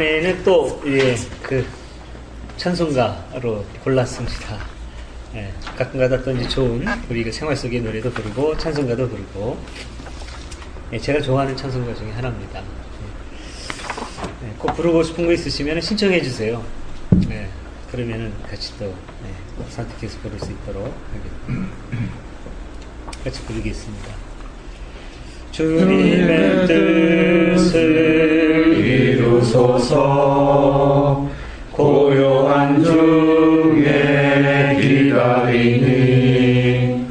이번에는 또, 예, 그, 찬송가로 골랐습니다. 예, 가끔가다 또 이제 좋은, 우리 그 생활 속의 노래도 부르고, 찬송가도 부르고, 예, 제가 좋아하는 찬송가 중에 하나입니다. 예, 꼭 부르고 싶은 거 있으시면 신청해 주세요. 예, 그러면은 같이 또, 예, 선택해서 부를 수 있도록 같이 부르겠습니다. 주님의 뜻을 이루소서. 고요한 중에 기다리니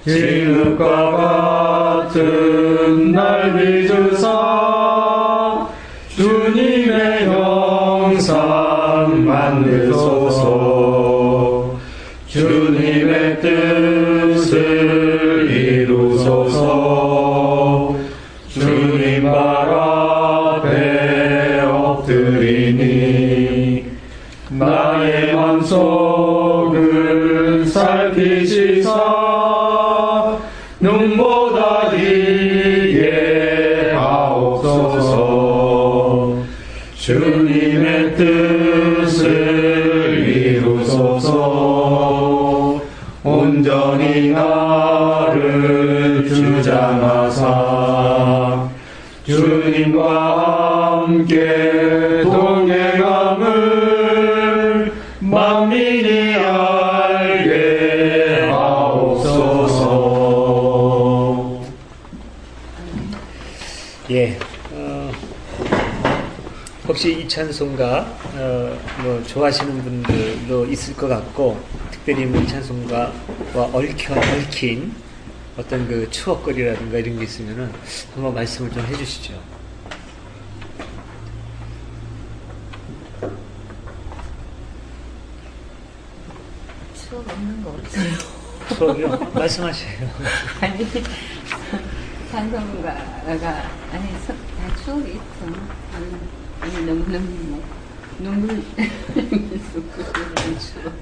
진흙과 같은 날 빚으사 주님의 형상 만드소서. 주님의 뜻을 이루소서. 주님 발 앞에 엎드리니 나의 맘속을 살피시사 눈보다 희게 하옵소서. 주님의 뜻을 이루소서. 온전히 나를 주장하사 주님과 함께 동행함을 만민이 알게 하옵소서. 예, 혹시 이 찬송가 뭐 좋아하시는 분들도 있을 것 같고, 특별히 뭐 이 찬송가와 얽힌 어떤 그 추억거리라든가 이런 게 있으면은 한번 말씀을 좀 해주시죠. 추억 없는 거 없어요. 추억이요? 말씀하세요. 아니, 찬송가가, 아니, 다 추억이 있어. 아니, 너무너무 뭐, 눈물 쏟고 그런 추억.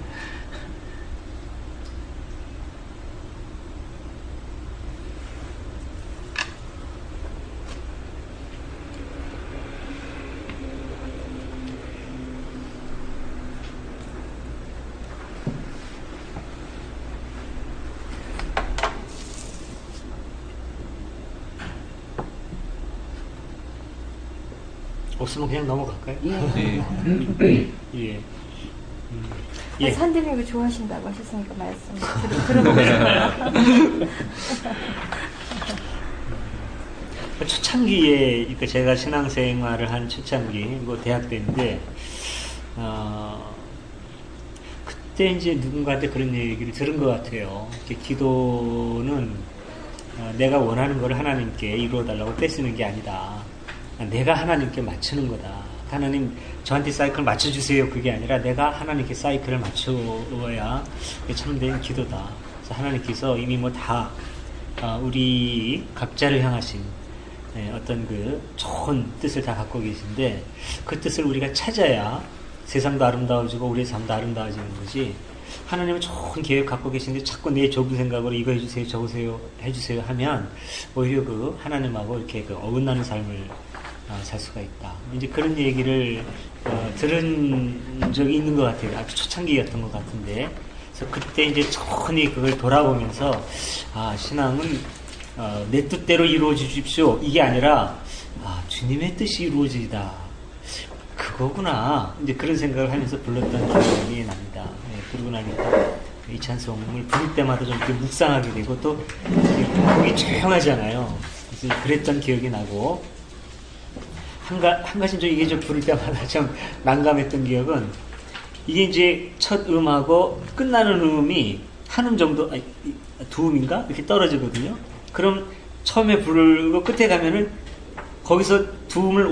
없으면 그냥 넘어갈까요? 예. 예. 예. 산드림을 좋아하신다고 하셨으니까 말씀 들어보고 싶어요. 초창기에, 그러니까 제가 신앙생활을 한 초창기, 뭐 대학 때인데, 그때 이제 누군가한테 그런 얘기를 들은 것 같아요. 기도는 내가 원하는 걸 하나님께 이루어달라고 떼쓰는 게 아니다. 내가 하나님께 맞추는 거다. 하나님 저한테 사이클 맞춰주세요. 그게 아니라 내가 하나님께 사이클을 맞추어야 참된 기도다. 그래서 하나님께서 이미 뭐 다 우리 각자를 향하신 어떤 그 좋은 뜻을 다 갖고 계신데, 그 뜻을 우리가 찾아야 세상도 아름다워지고 우리의 삶도 아름다워지는 거지, 하나님은 좋은 계획 갖고 계신데 자꾸 내 좁은 생각으로 이거 해주세요 저거 해주세요 하면 오히려 그 하나님하고 이렇게 그 어긋나는 삶을 살 수가 있다. 이제 그런 얘기를 들은 적이 있는 것 같아요. 아주 초창기였던 것 같은데, 그래서 그때 이제 천히 그걸 돌아보면서 신앙은 내 뜻대로 이루어 주십시오 이게 아니라 주님의 뜻이 이루어지다, 그거구나. 이제 그런 생각을 하면서 불렀던 기억이 납니다. 그러고 나니까 이 찬송을 부를 때마다 좀 이렇게 묵상하게 되고, 또 곡이 조용하잖아요. 그래서 그랬던 기억이 나고, 한 가지 이게 좀 부를 때마다 참 난감했던 기억은, 이게 이제 첫 음하고 끝나는 음이 한 음 정도, 두 음인가? 이렇게 떨어지거든요. 그럼 처음에 부르고 끝에 가면은 거기서 두 음을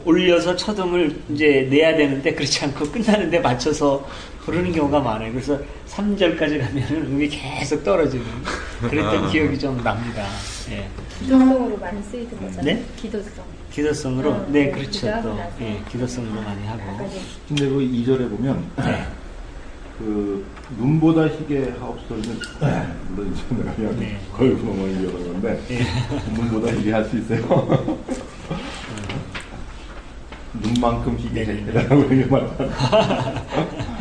올려서 첫 음을 이제 내야 되는데, 그렇지 않고 끝나는데 맞춰서 부르는 경우가 많아요. 그래서 3절까지 가면은 음이 계속 떨어지는 그랬던 기억이 좀 납니다. 예. 기도성으로 많이 쓰이던 거잖아요. 네? 기도성으로? 네, 그렇죠. 또, 예, 기도성으로 많이 하고. 근데 그 2절에 보면, 네. 그, 눈보다 희게 하옵소서는, 물론 이제 내가 그냥 네. 걸구멍을 이어가는 건데, 네. 눈보다 희게 할 수 있어요. 눈만큼 시계 네네. 해달라고 이렇게 말.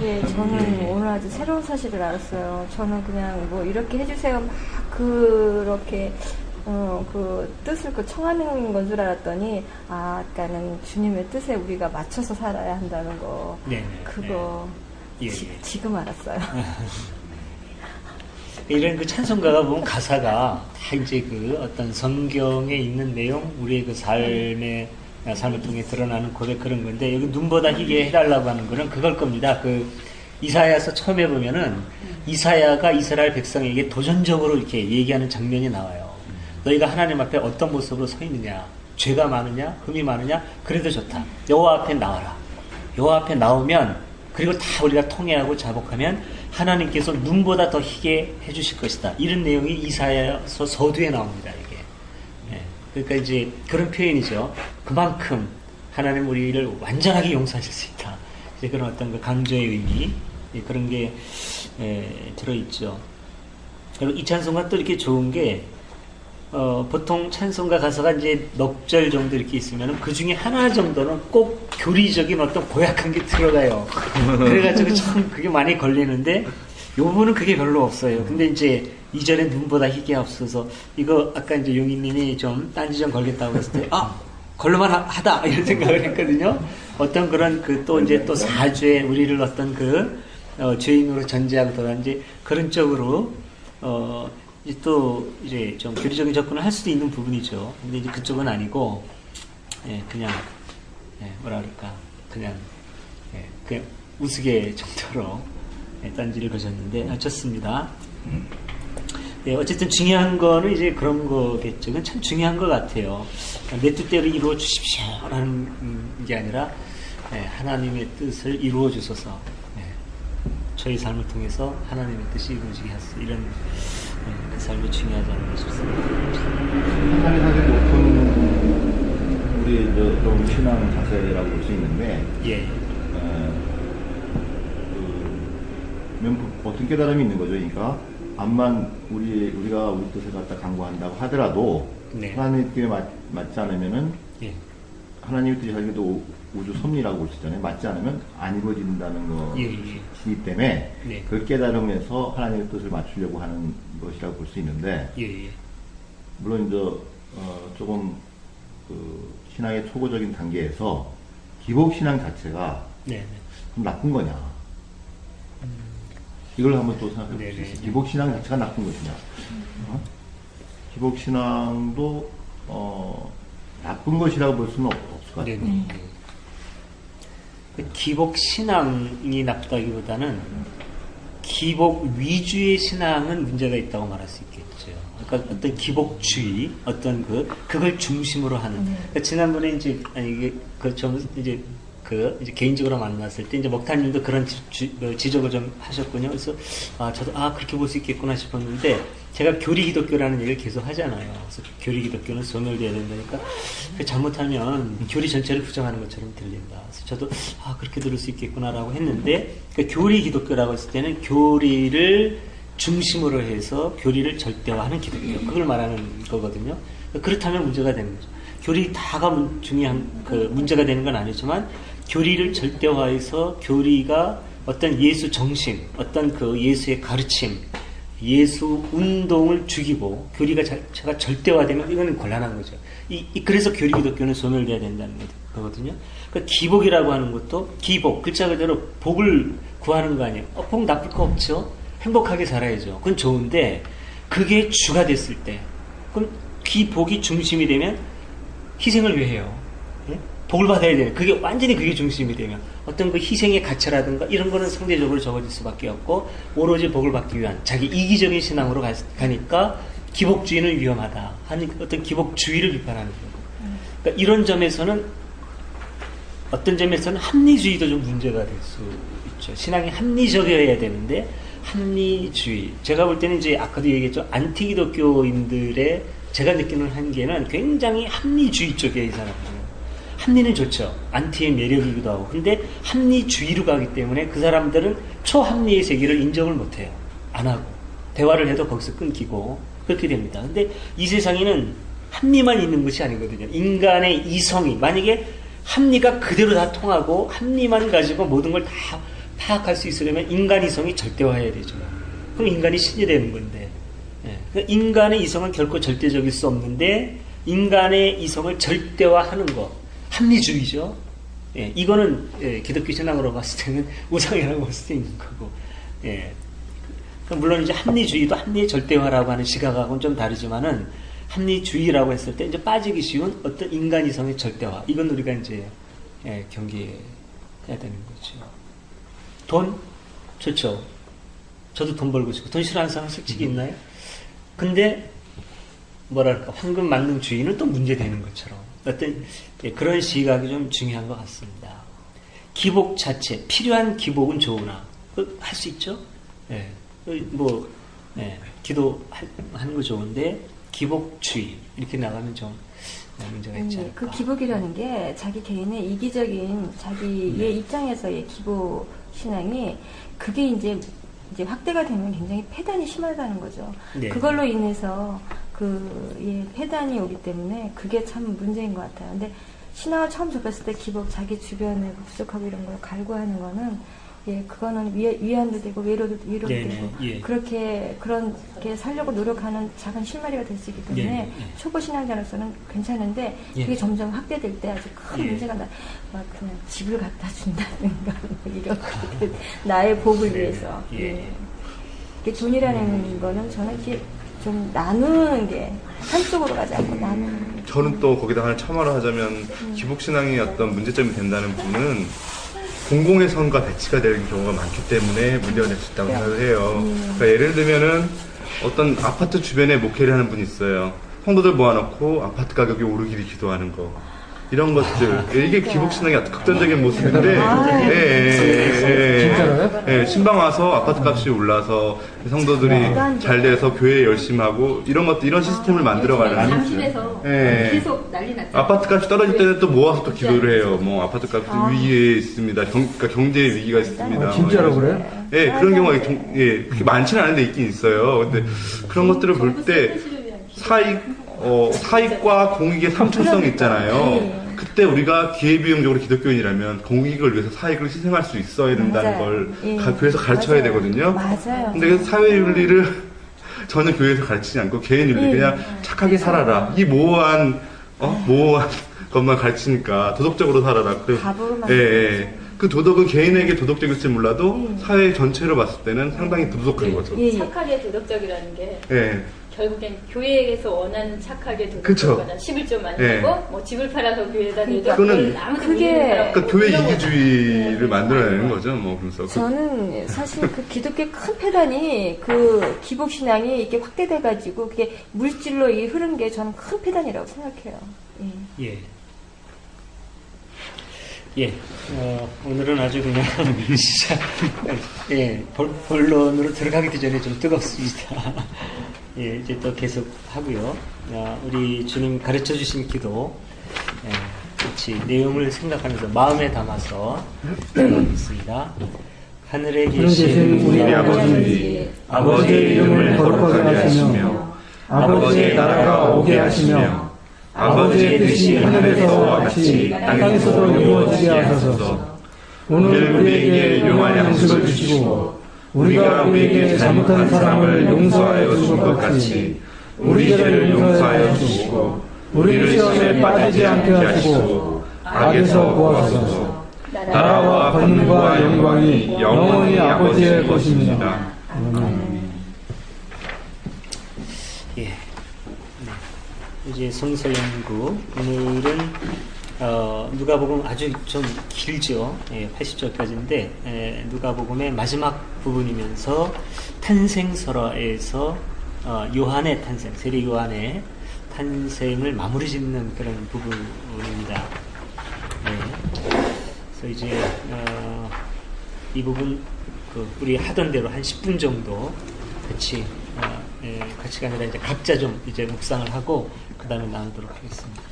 예, 저는 오늘 아주 새로운 사실을 알았어요. 저는 그냥 뭐 이렇게 해주세요 막 그렇게 그 뜻을 청하는 건 줄 알았더니 아까는 주님의 뜻에 우리가 맞춰서 살아야 한다는 거. 네네. 그거 예, 예. 지금 알았어요. 이런 그 찬송가가 보면 가사가 다 이제 그 어떤 성경에 있는 내용, 우리의 그 삶을 통해 드러나는 고백 그런 건데, 여기 눈보다 희게 해달라고 하는 거는 그걸 겁니다. 그 이사야서 처음에 보면은 이사야가 이스라엘 백성에게 도전적으로 이렇게 얘기하는 장면이 나와요. 너희가 하나님 앞에 어떤 모습으로 서 있느냐, 죄가 많으냐, 흠이 많으냐, 그래도 좋다. 여호와 앞에 나와라. 여호와 앞에 나오면, 그리고 다 우리가 통회하고 자복하면 하나님께서 눈보다 더 희게 해주실 것이다. 이런 내용이 이사야서 서두에 나옵니다. 이게. 네. 그러니까 이제 그런 표현이죠. 그만큼 하나님 우리를 완전하게 용서하실 수 있다. 이제 그런 어떤 그 강조의 의미, 그런 게 들어있죠. 그리고 이 찬송가 또 이렇게 좋은 게 보통 찬송가 가사가 이제 넉 절 정도 이렇게 있으면 그 중에 하나 정도는 꼭 교리적인 어떤 고약한 게 들어가요. 그래가지고 참 그게 많이 걸리는데 요 부분은 그게 별로 없어요. 근데 이제 이전에 눈보다 희게 앞서서 이거 아까 이제 용인님이 좀 딴지 좀 걸겠다고 했을 때 걸릴만 하다 이런 생각을 했거든요. 어떤 그런 그 또 이제 또 사죄 우리를 어떤 그 죄인으로 전제하고 돌아 이제 그런 쪽으로 이제 또 이제 좀 교리적인 접근을 할 수도 있는 부분이죠. 근데 이제 그쪽은 아니고 그냥 뭐라 그럴까 그냥 우스개 정도로 딴지를 거셨는데 좋습니다. 어쨌든 중요한 거는 이제 그런 거겠죠. 그건 참 중요한 것 같아요. 내 뜻대로 이루어 주십시오라는 게 아니라 하나님의 뜻을 이루어 주소서. 저희 삶을 통해서 하나님의 뜻이 이루어지게 하소서. 이런 그 삶이 중요하다는 것입니다. 하나님 사실 높은 우리 좀 신앙 자세라고 볼 수 있는데, 어떤 깨달음이 있는 거죠. 그러니까 암만 우리가 우리 뜻을 갖다 강구한다고 하더라도 하나님의 뜻에 맞지 않으면은 하나님의 뜻이 사실도 우주 섭리라고 볼 수 있잖아요. 맞지 않으면 안 이루어진다는 것이기 때문에 그 깨달음에서 하나님의 뜻을 맞추려고 하는 것이라고 볼 수 있는데, 물론 이제 조금 그 신앙의 초보적인 단계에서 기복 신앙 자체가 좀 나쁜 거냐? 이걸 한번 또 생각해 볼 수 있어요. 기복 신앙 자체가 나쁜 것이냐? 기복 신앙도 나쁜 것이라고 볼 수는 없을 것 같아요. 기복 신앙이 나쁘다기보다는 기복 위주의 신앙은 문제가 있다고 말할 수 있겠죠. 그러니까 어떤 기복주의, 어떤 그걸 중심으로 하는. 그러니까 지난번에 이제 이제 개인적으로 만났을 때 이제 목타님도 그런 지적을 좀 하셨군요. 그래서 저도 그렇게 볼 수 있겠구나 싶었는데, 제가 교리 기독교라는 얘기를 계속 하잖아요. 그래서 교리 기독교는 소멸돼야 된다니까 잘못하면 교리 전체를 부정하는 것처럼 들린다. 그래서 저도 그렇게 들을 수 있겠구나라고 했는데, 그러니까 교리 기독교라고 했을 때는 교리를 중심으로 해서 교리를 절대화하는 기독교, 그걸 말하는 거거든요. 그렇다면 문제가 되는 거죠. 교리 다가 중요한 문제가 되는 건 아니지만, 교리를 절대화해서 교리가 어떤 예수 정신, 어떤 그 예수의 가르침, 예수 운동을 죽이고 교리가 자체가 절대화되면 이거는 곤란한 거죠. 그래서 교리 기독교는 소멸돼야 된다는 거거든요. 그러니까 기복이라고 하는 것도 기복, 글자 그대로 복을 구하는 거 아니에요. 복 나쁠 거 없죠. 행복하게 살아야죠. 그건 좋은데 그게 주가 됐을 때, 그럼 기복이 중심이 되면 희생을 왜 해요? 복을 받아야 되는, 완전히 그게 중심이 되면 어떤 그 희생의 가치라든가 이런 거는 상대적으로 적어질 수밖에 없고, 오로지 복을 받기 위한 자기 이기적인 신앙으로 가니까 기복주의는 위험하다 하는 어떤 기복주의를 비판하는 거예요. 그러니까 이런 점에서는, 어떤 점에서는 합리주의도 좀 문제가 될 수 있죠. 신앙이 합리적이어야 되는데 합리주의, 제가 볼 때는 이제 아까도 얘기했죠. 안티기독교인들의 제가 느끼는 한계는 굉장히 합리주의 쪽에 이 사람들은. 합리는 좋죠. 안티의 매력이기도 하고. 근데 합리주의로 가기 때문에 그 사람들은 초합리의 세계를 인정을 못해요. 안 하고. 대화를 해도 거기서 끊기고 그렇게 됩니다. 근데 이 세상에는 합리만 있는 것이 아니거든요. 인간의 이성이, 만약에 합리가 그대로 다 통하고 합리만 가지고 모든 걸 다 파악할 수 있으려면 인간 이성이 절대화해야 되죠. 그럼 인간이 신이 되는 건데, 예. 인간의 이성은 결코 절대적일 수 없는데 인간의 이성을 절대화하는 거, 합리주의죠. 예. 이거는 기독교 신앙으로 봤을 때는 우상이라고 볼 수 있는 거고, 예. 물론 이제 합리주의도 합리의 절대화라고 하는 시각하고는 좀 다르지만은 합리주의라고 했을 때 이제 빠지기 쉬운 어떤 인간 이성의 절대화, 이건 우리가 이제 경계해야 되는 거죠. 돈 좋죠. 저도 돈 벌고 싶고 돈 싫어하는 사람 솔직히 있나요? 근데 뭐랄까 황금 만능주의는 또 문제되는 것처럼 어떤 그런 시각이 좀 중요한 것 같습니다. 기복 자체 필요한 기복은 좋으나 할 수 있죠. 예. 뭐 기도하는 거 좋은데 기복주의 이렇게 나가면 좀 문제가 있지 않을까. 그 기복이라는 게 자기 개인의 이기적인 자기의 입장에서의 기복 신앙이 그게 이제 확대가 되면 굉장히 패단이 심하다는 거죠. 네. 그걸로 인해서 패단이 오기 때문에 그게 참 문제인 것 같아요. 근데 신앙을 처음 접했을 때 기복 자기 주변에 부족하고 이런 걸 갈구하는 거는 그거는 위안도 되고 위로도 되고 그렇게 살려고 노력하는 작은 실마리가 될 수 있기 때문에 초보 신앙자로서는 괜찮은데 그게 점점 확대될 때 아주 큰 문제가 막 그냥 집을 갖다 준다든가 이렇게 나의 복을 위해서 이게 돈이라는 거는 저는 이렇게 좀 나누는 게 한쪽으로 가지 않고 나누는 게 저는 또 거기다 하나 첨언을 하자면 기복신앙이 어떤 문제점이 된다는 부분은 공공의 선과 배치가 되는 경우가 많기 때문에 문제가 될 수 있다고 생각을 해요. 그러니까 예를 들면은 어떤 아파트 주변에 목회를 하는 분이 있어요. 성도들 모아놓고 아파트 가격이 오르기를 기도하는 거. 이런 것들. 이게 기복신앙의 아주 극단적인 모습인데, 신방 와서 아파트 값이 올라서 성도들이 잘 돼서 교회 열심히 하고, 이런 것들, 이런 시스템을 만들어가는. 당신에서 계속 난리 났죠. 아파트 값이 떨어질 때는 또 모아서 또 기도를 해요. 뭐, 아파트 값이 위기에 있습니다. 그러니까 경제의 위기가 있습니다. 진짜로 그래요? 그런 경우가 그렇게 많지는 않은데 있긴 있어요. 근데 그런 것들을 볼 때 사익과 공익의 상충성이 있잖아요. 그때 우리가 기회비용적으로 기독교인이라면 공익을 위해서 사익을 희생할 수 있어야 된다는 걸 교회에서 가르쳐야 되거든요. 맞아요. 근데 사회윤리를 전혀 교회에서 가르치지 않고 개인윤리 그냥 착하게 살아라. 이 모호한 것만 가르치니까 도덕적으로 살아라. 그 도덕은 개인에게 도덕적일지 몰라도 사회 전체로 봤을 때는 상당히 부족한 거죠. 착하게 도덕적이라는 게 결국엔 교회에서 원하는 착하게 도덕적이거나 11조 많이 내고 뭐 집을 팔아서 교회에다 내도 그거는 아무도 그러니까 교회 이기주의를 만들어내는 거죠. 뭐 그래서 저는 사실 그 기독교의 큰 패단이 그 기복 신앙이 이렇게 확대돼가지고 그게 물질로 이 흐른 게 저는 큰 패단이라고 생각해요. 오늘은 아주 그냥 본론으로 들어가기 전에 좀 뜨겁습니다. 이제 또 계속 하고요. 우리 주님 가르쳐 주신 기도, 같이 내용을 생각하면서 마음에 담아서 있습니다. 하늘에 계신 우리 아버지, 아버지의 이름을 거룩하게 하시며, 아버지의 나라가 오게 하시며, 아버지의 뜻이 하늘에서와 같이 땅에서도 이루어지게 하소서. 오늘 우리에게 용한 양식을 주시고 우리가 우리에게 잘못한 사람을 용서하여 주신 것 같이 우리 죄를 용서하여 주시고 우리를 시험에 빠지지 않게 하시고 악에서 구하소서. 나라와 권능과 영광이 영원히 아버지의 것입니다. 이제 성서 연구 오늘은 누가복음 아주 좀 길죠. 80절까지인데 누가복음의 마지막 부분이면서 탄생설화에서 요한의 탄생, 세례 요한의 탄생을 마무리 짓는 그런 부분입니다. 그래서 이제 이 부분 우리 하던 대로 한 10분 정도 같이가 아니라 이제 각자 좀 이제 묵상을 하고 그 다음에 나누도록 하겠습니다.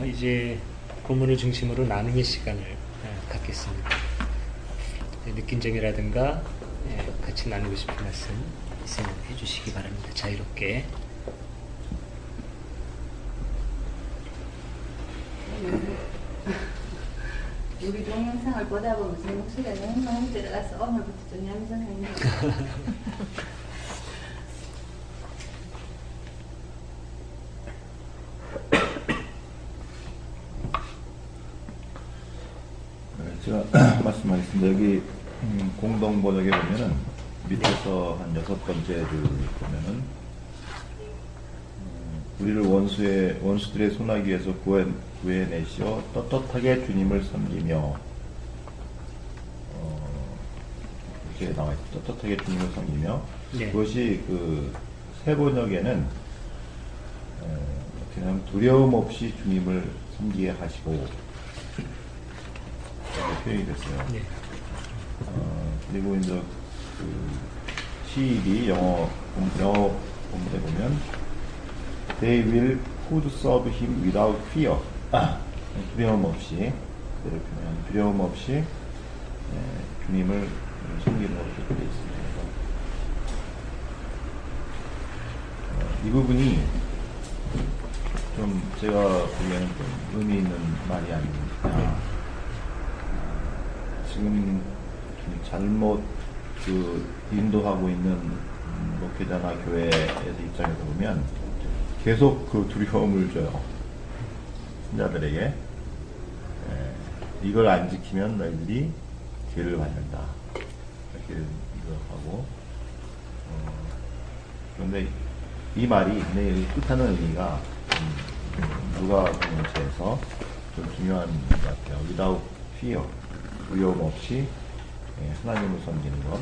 이제 본문을 중심으로 나누는 시간을 갖겠습니다. 느낀 점이라든가 같이 나누고 싶은 말씀 있으면 해주시기 바랍니다. 자유롭게. 우리 동영상을 보다 보면 제 목소리가 너무 들어가서 오늘부터 좀 얌전하네요. 제가 말씀하겠습니다. 여기 공동 번역에 보면은 밑에서 한 6번째 줄 보면은 우리를 원수들의 손아귀에서 구해내시어 떳떳하게 주님을 섬기며 이렇게 나와 있죠. 떳떳하게 주님을 섬기며 그것이 그 새 번역에는 그냥 두려움 없이 주님을 섬기게 하시고 이렇게 표현이 됐어요. 그리고 이제 그 시입이 영어 본문에 보면 They will could serve him without fear. 두려움 없이, 그대로 표현한 두려움 없이 주님을 섬기는 것으로 되어 있습니다. 이 부분이 좀 제가 보기에는 좀 의미 있는 말이 아닙니다. 지금 잘못 인도하고 있는 목회자나 교회에서 입장에서 보면 계속 그 두려움을 줘요. 신자들에게. 이걸 안 지키면 너희들이 죄를 받는다. 이렇게 하고. 그런데 이 말이 뜻하는 의미가 누가복음서에서 좀 중요한 것 같아요. without fear. 두려움 없이 하나님을 섬기는 것.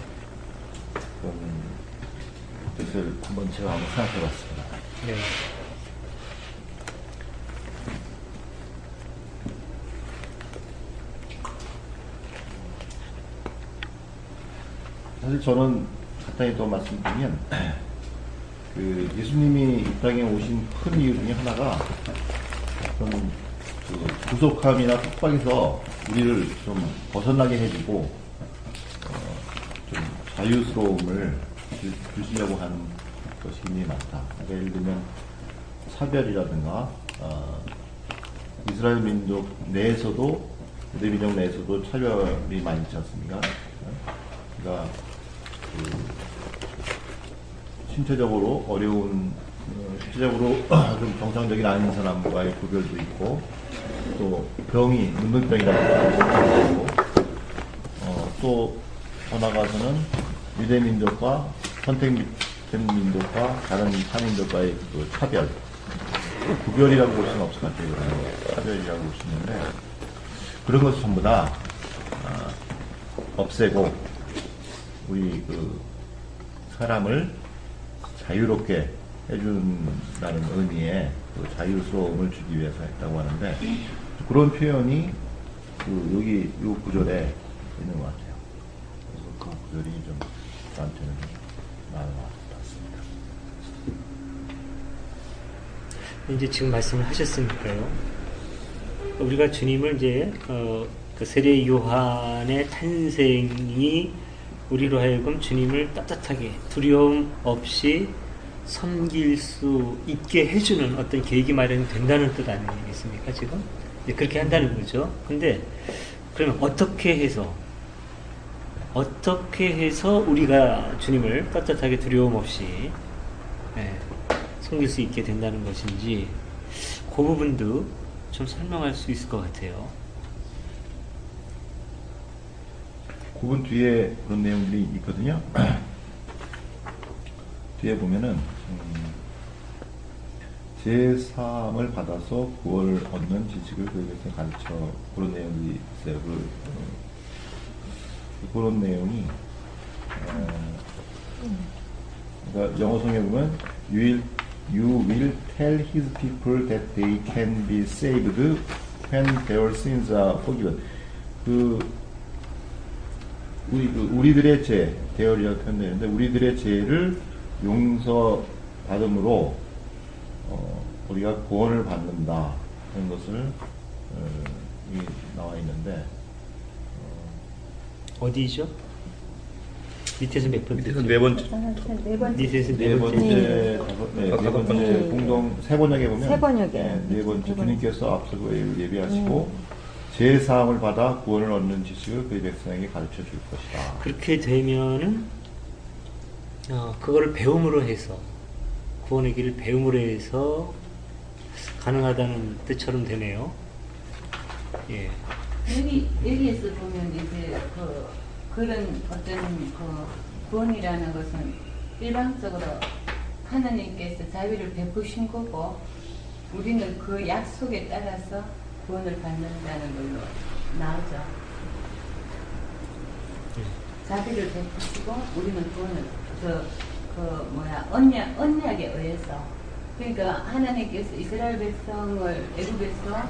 그런 뜻을 한번 제가 한번 생각해 봤습니다. 네. 사실 저는 간단히 더 말씀드리면 그 예수님이 이 땅에 오신 큰 이유 중에 하나가 좀 그 구속함이나 속박에서 우리를 좀 벗어나게 해주고 좀 자유스러움을 주시려고 하는 것이 굉장히 많다. 그러니까 예를 들면 차별이라든가 이스라엘 민족 내에서도 유대 민족 내에서도 차별이 많이 있지 않습니까? 그러니까 신체적으로 어려운 신체적으로 좀 정상적인 아닌 사람과의 구별도 있고 또 병이 문둥병이라고 또 더 나아가서는 유대 민족과 선택된 민족과 다른 타민족과의 그 차별 구별이라고 볼 수는 없을 것 같아요. 차별이라고 볼 수 있는데 그런 것을 전부 다 없애고 우리 그 사람을 자유롭게 해준다는 의미의 그 자유스러움을 주기 위해서 했다고 하는데 그런 표현이 그 여기 이 구절에 있는 것 같아요. 그래서 그 구절이 좀 저한테는 나은 것 같습니다. 이제 지금 말씀을 하셨으니까요. 우리가 주님을 이제 그 세례 요한의 탄생이 우리로 하여금 주님을 따뜻하게 두려움 없이 섬길 수 있게 해주는 어떤 계획이 마련이 된다는 뜻 아니겠습니까, 지금? 네, 그렇게 한다는 거죠. 근데, 그러면 어떻게 해서 우리가 주님을 따뜻하게 두려움 없이, 섬길 수 있게 된다는 것인지, 그 부분도 좀 설명할 수 있을 것 같아요. 그 부분 뒤에 그런 내용들이 있거든요. 뒤에 보면은 제3을 받아서 구원을 얻는 지식을 그에게 가르쳐 그런 내용이 있어요. 그런 내용이 그러니까 영어 성경에 보면 you will tell his people that they can be saved when their sins are forgiven. 우리들의 죄, 대열이라고 표현되는데 우리들의 죄를 용서받음으로 우리가 구원을 받는다. 하는 것을 여기 나와 있는데 어디죠? 밑에서 몇 번째? 밑에서 네 번째. 밑에서 네 번째, 네 번째 공동 세 번역에 보면 세 번역에 네 번째 주님께서 앞서고 예비하시고 제 사함을 받아 구원을 얻는 지식을 그의 백성에게 가르쳐 줄 것이다. 그렇게 되면은 그걸 배움으로 해서 구원의 길을 배움으로 해서 가능하다는 뜻처럼 되네요. 예. 여기에서 보면 이제 그런 어떤 구원이라는 것은 일방적으로 하나님께서 자비를 베푸신 거고 우리는 그 약속에 따라서 구원을 받는다는 걸로 나오죠. 자비를 베푸시고 우리는 구원을 언약에 의해서 그러니까 하나님께서 이스라엘 백성을 애굽에서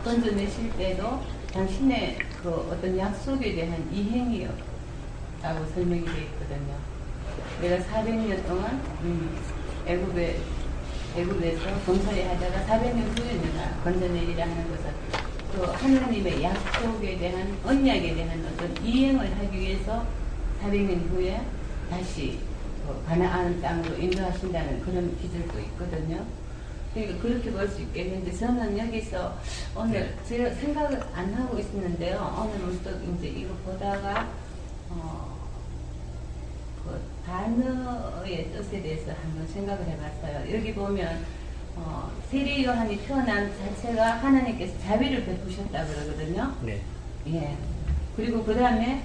건져내실 때도 당신의 그 어떤 약속에 대한 이행이었다고 설명이 되어 있거든요. 내가 400년 동안 애굽에서 봉사를 하다가 400년 후에 내가 건져내리라 하는 것은 그 하나님의 약속에 대한 언약에 대한 어떤 이행을 하기 위해서 400년 후에 다시 가나안 땅으로 인도하신다는 그런 기절도 있거든요. 그러니까 그렇게 볼 수 있겠는데 저는 여기서 오늘 제가 생각을 안 하고 있었는데요. 오늘 문득 이제 이거 보다가 그 단어의 뜻에 대해서 한번 생각을 해봤어요. 여기 보면 세례 요한이 태어난 자체가 하나님께서 자비를 베푸셨다 그러거든요. 네. 예. 그리고 그 다음에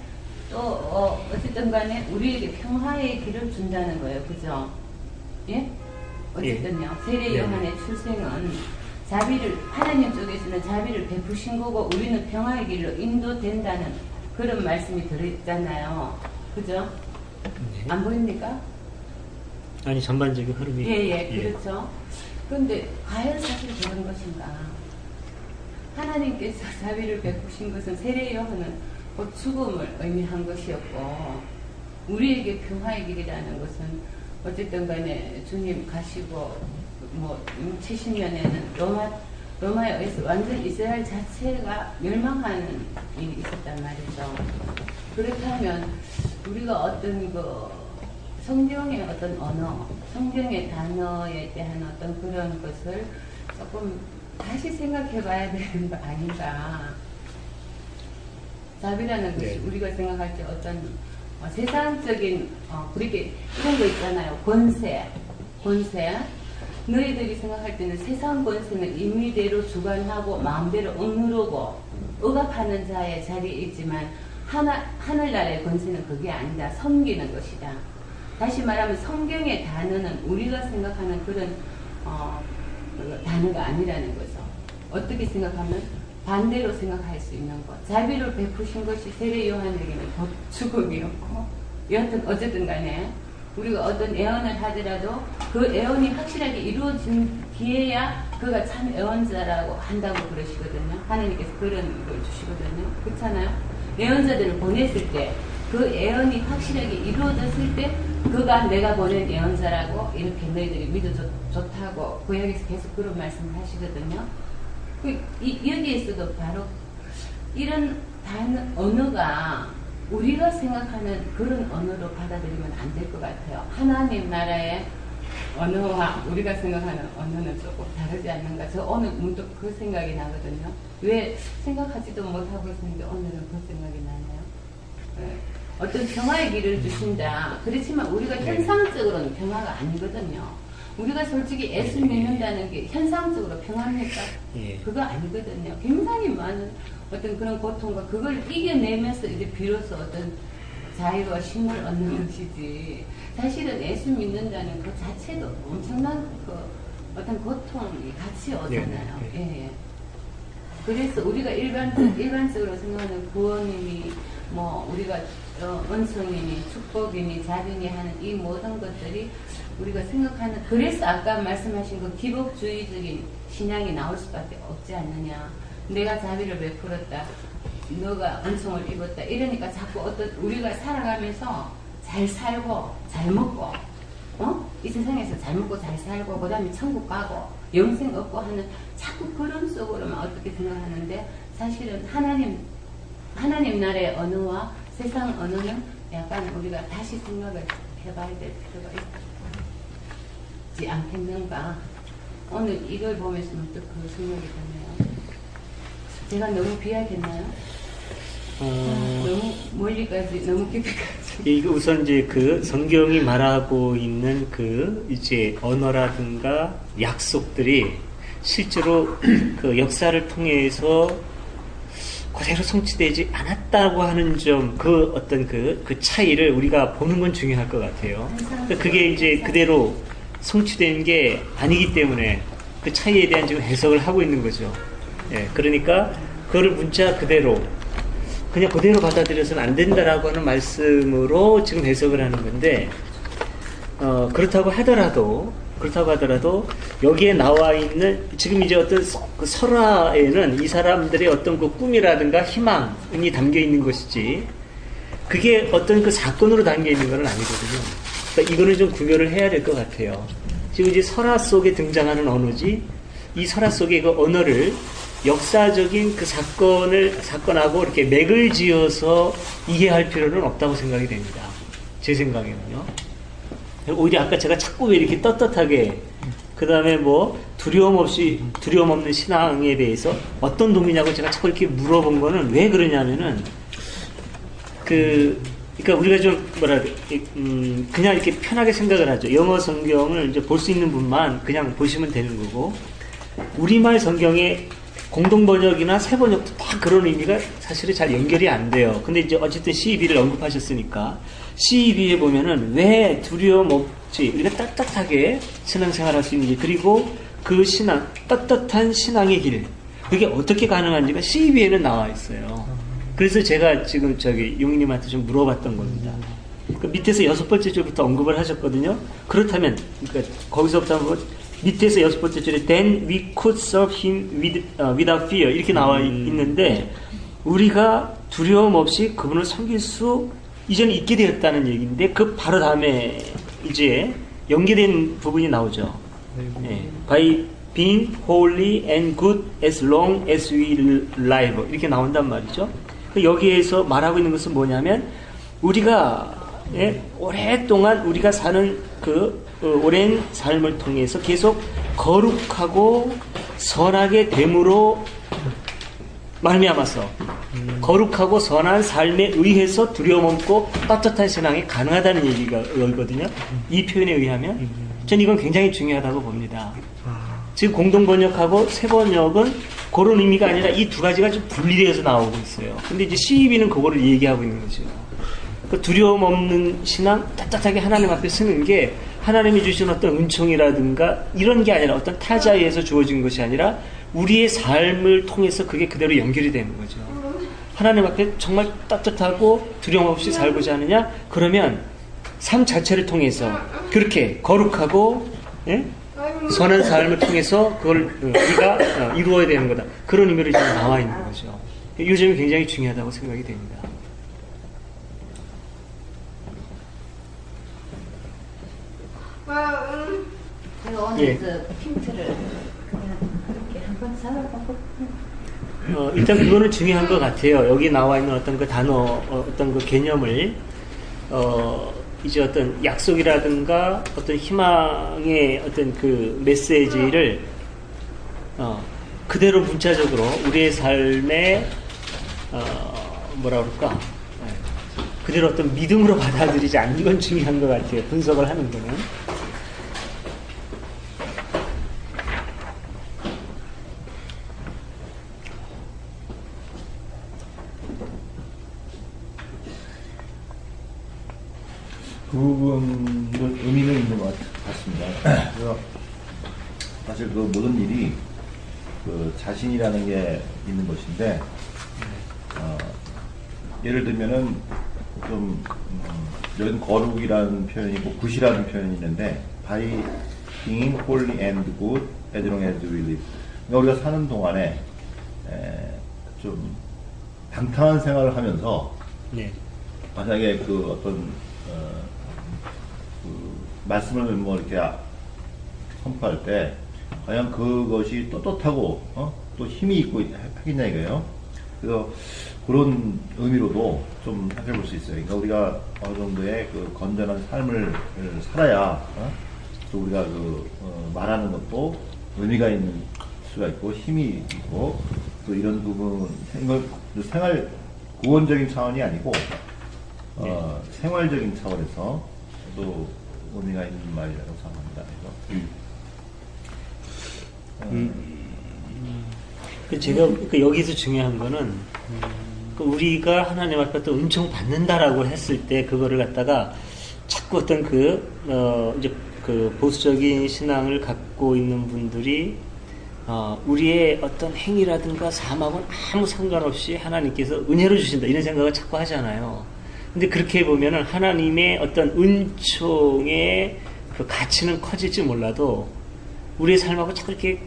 또 어쨌든 간에 우리에게 평화의 길을 준다는 거예요. 그죠? 예? 어쨌든요. 세례 요한의 출생은 자비를 하나님 쪽에서는 자비를 베푸신 거고 우리는 평화의 길로 인도된다는 그런 말씀이 들어있잖아요. 그죠? 네. 안 보입니까? 아니 전반적인 흐름이 그렇죠. 그런데 과연 사실 그런 것인가? 하나님께서 자비를 베푸신 것은 세례 요한은 곧 죽음을 의미한 것이었고 우리에게 평화의 길이라는 것은 어쨌든 간에 주님 가시고 70년에는 로마에 의해서 완전 이스라엘 자체가 멸망하는 일이 있었단 말이죠. 그렇다면 우리가 어떤 성경의 어떤 언어, 성경의 단어에 대한 어떤 그런 것을 조금 다시 생각해 봐야 되는 거 아닌가. 자비라는 것이 우리가 생각할 때 어떤 세상적인 그렇게 이런 거 있잖아요. 권세. 너희들이 생각할 때는 세상 권세는 임의대로 주관하고 마음대로 억누르고 억압하는 자의 자리에 있지만 하늘나라의 권세는 그게 아니다. 섬기는 것이다. 다시 말하면 성경의 단어는 우리가 생각하는 그런 단어가 아니라는 거죠. 어떻게 생각하면 반대로 생각할 수 있는 것. 자비를 베푸신 것이 세례 요한에게는 죽음이었고 여하튼 어쨌든 간에 우리가 어떤 애언을 하더라도 그 애언이 확실하게 이루어진 뒤에야 그가 참 애언자라고 한다고 그러시거든요. 하나님께서 그런 걸 주시거든요. 그렇잖아요. 애언자들을 보냈을 때 그 애언이 확실하게 이루어졌을 때 그가 내가 보낸 애언자라고 이렇게 너희들이 믿어줬다고 구약에서 계속 그런 말씀을 하시거든요. 여기에서도 바로 이런 언어가 우리가 생각하는 그런 언어로 받아들이면 안 될 것 같아요. 하나님 나라의 언어와 우리가 생각하는 언어는 조금 다르지 않는가. 저 오늘 문득 그 생각이 나거든요. 왜 생각하지도 못하고 있었는데 오늘은 그 생각이 나네요. 네. 어떤 평화의 길을 주신다. 그렇지만 우리가 현상적으로는 평화가 아니거든요. 우리가 솔직히 예수 믿는다는 게 현상적으로 평화입니까? 그거 아니거든요. 굉장히 많은 어떤 그런 고통과 그걸 이겨내면서 이제 비로소 어떤 자유와 쉼을 얻는 것이지. 사실은 예수 믿는다는 그 자체도 엄청난 그 어떤 고통이 같이 오잖아요. 예. 그래서 우리가 일반적으로 생각하는 구원이니 우리가 은총이니 축복이니 자비니 하는 이 모든 것들이 우리가 생각하는 그래서 아까 말씀하신 그 기복주의적인 신앙이 나올 수밖에 없지 않느냐. 내가 자비를 베풀었다. 너가 은총을 입었다. 이러니까 자꾸 우리가 살아가면서 잘 살고 잘 먹고 이 세상에서 잘 먹고 잘 살고 그 다음에 천국 가고 영생 얻고 하는 자꾸 그런 속으로만 어떻게 생각하는데 사실은 하나님 나라의 언어와 세상 언어는 약간 우리가 다시 생각을 해봐야 될 필요가 있지 않겠는가. 오늘 이걸 보면서 또 그 생각이 드네요. 제가 너무 비하겠나요? 너무 멀리까지, 너무 깊이까지. 이거 우선 이제 그 성경이 말하고 있는 그 이제 언어라든가 약속들이 실제로 그 역사를 통해서 그대로 성취되지 않았다고 하는 점, 그 어떤 그 차이를 우리가 보는 건 중요할 것 같아요. 그게 이제 그대로 성취된 게 아니기 때문에 그 차이에 대한 지금 해석을 하고 있는 거죠. 예, 그러니까 그거를 문자 그대로 그냥 그대로 받아들여서는 안 된다라고 하는 말씀으로 지금 해석을 하는 건데, 그렇다고 하더라도 여기에 나와 있는 지금 이제 어떤 그 설화에는 이 사람들의 어떤 그 꿈이라든가 희망이 담겨 있는 것이지, 그게 어떤 그 사건으로 담겨 있는 건 아니거든요. 그러니까 이거는 좀 구별을 해야 될 것 같아요. 지금 이제 설화 속에 등장하는 언어지, 이 설화 속의 그 언어를 역사적인 그 사건하고 이렇게 맥을 지어서 이해할 필요는 없다고 생각이 됩니다. 제 생각에는요. 오히려 아까 제가 자꾸 왜 이렇게 떳떳하게, 그 다음에 뭐 두려움 없는 신앙에 대해서 어떤 동의냐고 제가 자꾸 이렇게 물어본 거는 왜 그러냐면은, 그러니까 우리가 좀 그냥 이렇게 편하게 생각을 하죠. 영어 성경을 이제 볼 수 있는 분만 그냥 보시면 되는 거고, 우리말 성경에 공동 번역이나 새 번역도 다 그런 의미가 사실은 잘 연결이 안 돼요. 근데 이제 어쨌든 CEB를 언급하셨으니까, CEB에 보면은 왜 두려움 없지, 우리가 떳떳하게 신앙생활 할 수 있는지, 그리고 그 신앙, 떳떳한 신앙의 길, 그게 어떻게 가능한지가 CEB에는 나와 있어요. 그래서 제가 지금 용희님한테 좀 물어봤던 겁니다. 그 밑에서 6번째 줄부터 언급을 하셨거든요. 그렇다면, 그러니까 거기서부터 한번 밑에서 6번째 줄에 Then we could serve him without fear 이렇게 나와 있는데, 우리가 두려움 없이 그분을 섬길 수 이제는 있게 되었다는 얘기인데, 그 바로 다음에 이제 연계된 부분이 나오죠. 네. By being holy and good as long as we live 이렇게 나온단 말이죠. 여기에서 말하고 있는 것은 뭐냐면, 우리가 오랫동안 우리가 사는 그 오랜 삶을 통해서 계속 거룩하고 선하게 됨으로 말미암아서 거룩하고 선한 삶에 의해서 두려움 없고 떳떳한 신앙이 가능하다는 얘기가 여기거든요. 이 표현에 의하면 저는 이건 굉장히 중요하다고 봅니다. 지금 공동 번역하고 새 번역은 그런 의미가 아니라 이 두 가지가 좀 분리되어서 나오고 있어요. 근데 이제 CEB는 그거를 얘기하고 있는 거죠. 그 두려움 없는 신앙, 떳떳하게 하나님 앞에 서는 게 하나님이 주신 어떤 은총이라든가 이런 게 아니라, 어떤 타자에 의해서 주어진 것이 아니라 우리의 삶을 통해서 그게 그대로 연결이 되는 거죠. 하나님 앞에 정말 떳떳하고 두려움 없이 살고자 하느냐? 그러면 삶 자체를 통해서 그렇게 거룩하고 선한 삶을 통해서 그걸 우리가 이루어야 되는 거다. 그런 의미로 지금 나와 있는 거죠. 이 점이 굉장히 중요하다고 생각이 됩니다. 제가 오늘 그 핀트를 그냥 그렇게 한번 잡아보고. 일단 그거는 중요한 것 같아요. 여기 나와 있는 어떤 그 단어, 어떤 그 개념을, 이제 어떤 약속이라든가 어떤 희망의 어떤 그 메시지를, 그대로 문자적으로 우리의 삶에, 뭐라 그럴까, 그대로 어떤 믿음으로 받아들이지 않는 건 중요한 것 같아요. 분석을 하는 거는. 그 부분도 의미는 있는 것 같습니다. 그래서 사실 그 모든 일이 그 자신이라는 게 있는 것인데, 예를 들면은 좀 여기는 거룩이라는 표현이 있고 굿이라는 표현이 있는데, by being holy and good as long as we live. 그러니까 우리가 사는 동안에 좀 방탕한 생활을 하면서, 만약에 그 어떤 말씀을 뭐 이렇게 선포할 때 과연 그것이 떳떳하고 또 힘이 있고 하겠냐 이거예요. 그래서 그런 의미로도 좀 살펴볼 수 있어요. 그러니까 우리가 어느 정도의 그 건전한 삶을 살아야 또 우리가 말하는 것도 의미가 있는 수가 있고 힘이 있고 또 이런 부분 생활 구원적인 차원이 아니고 생활적인 차원에서 또 의미가 있는 말이라고 생각합니다. 제가 여기서 중요한 거는 우리가 하나님 앞에 또 은총 받는다라고 했을 때 그거를 갖다가 자꾸 어떤 이제 그 보수적인 신앙을 갖고 있는 분들이 우리의 어떤 행위라든가 삶하고는 아무 상관없이 하나님께서 은혜로 주신다 이런 생각을 자꾸 하잖아요. 근데 그렇게 보면은 하나님의 어떤 은총의 그 가치는 커질지 몰라도 우리의 삶하고 자꾸 이렇게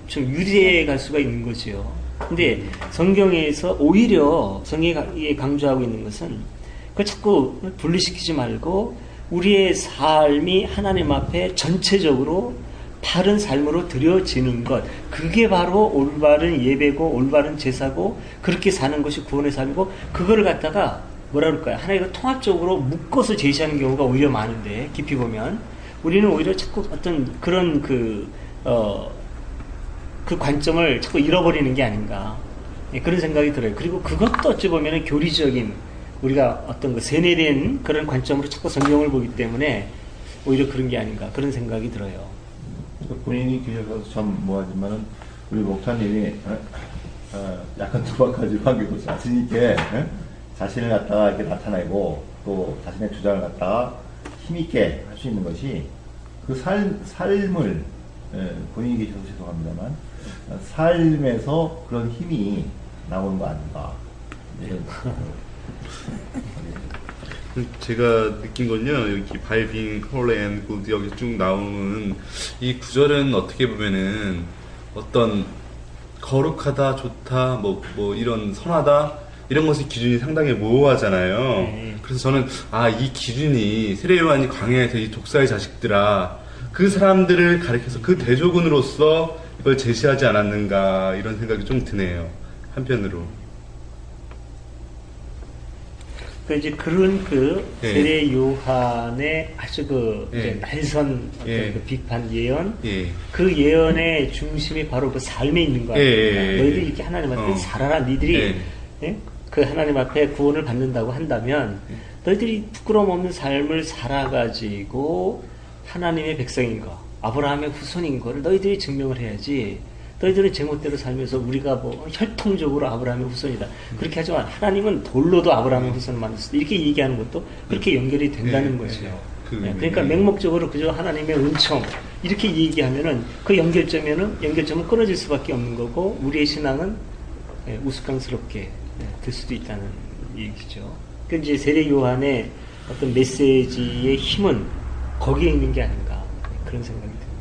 좀 유리해 갈 수가 있는 거죠. 근데 성경에서 오히려 성경이 강조하고 있는 것은 그걸 자꾸 분리시키지 말고 우리의 삶이 하나님 앞에 전체적으로 바른 삶으로 드려지는 것, 그게 바로 올바른 예배고 올바른 제사고 그렇게 사는 것이 구원의 삶이고 그거를 갖다가 뭐라 그럴까요? 하나님과 통합적으로 묶어서 제시하는 경우가 오히려 많은데 깊이 보면 우리는 오히려 자꾸 어떤 그런 그 관점을 자꾸 잃어버리는 게 아닌가 그런 생각이 들어요. 그리고 그것도 어찌 보면 교리적인 우리가 어떤 그 세뇌된 그런 관점으로 자꾸 성경을 보기 때문에 오히려 그런 게 아닌가 그런 생각이 들어요. 본인이 교회에서 참 뭐하지만은 우리 목사님이 약간 투박하지만 그래도 자신 있게 자신을 갖다가 이렇게 나타내고 또 자신의 주장을 갖다가 힘 있게 할 수 있는 것이 그 삶을 본인이 계셔서 죄송합니다만 삶에서 그런 힘이 나오는 거 아닌가. 제가 느낀 건요, 여기 by being holy and good 여기 쭉 나오는 이 구절은 어떻게 보면은 어떤 거룩하다, 좋다, 뭐 이런 선하다 이런 것의 기준이 상당히 모호하잖아요. 그래서 저는 이 기준이 세례요한이 광야에서 이 독사의 자식들아 그 사람들을 가리켜서 그 대조군으로서 이걸 제시하지 않았는가 이런 생각이 좀 드네요. 한편으로. 이제 그런 세례 요한의 아주 날선 그 비판 예언, 그 예언의 중심이 바로 그 삶에 있는 거 아닙니까? 너희들이 이렇게 하나님 앞에 살아라. 니들이 그 하나님 앞에 구원을 받는다고 한다면 너희들이 부끄러움 없는 삶을 살아가지고 하나님의 백성인 거, 아브라함의 후손인 거를 너희들이 증명을 해야지. 너희들은 제멋대로 살면서 우리가 혈통적으로 아브라함의 후손이다. 그렇게 하지만 하나님은 돌로도 아브라함의 후손을 만들었다. 이렇게 얘기하는 것도 그렇게 연결이 된다는 거죠. 그러니까 맹목적으로 그저 하나님의 은총 이렇게 얘기하면은 그 연결점은 끊어질 수밖에 없는 거고 우리의 신앙은 우스꽝스럽게 될 수도 있다는 얘기죠. 그 이제 세례 요한의 어떤 메시지의 힘은 거기에 있는 게 아닌가 그런 생각이 듭니다.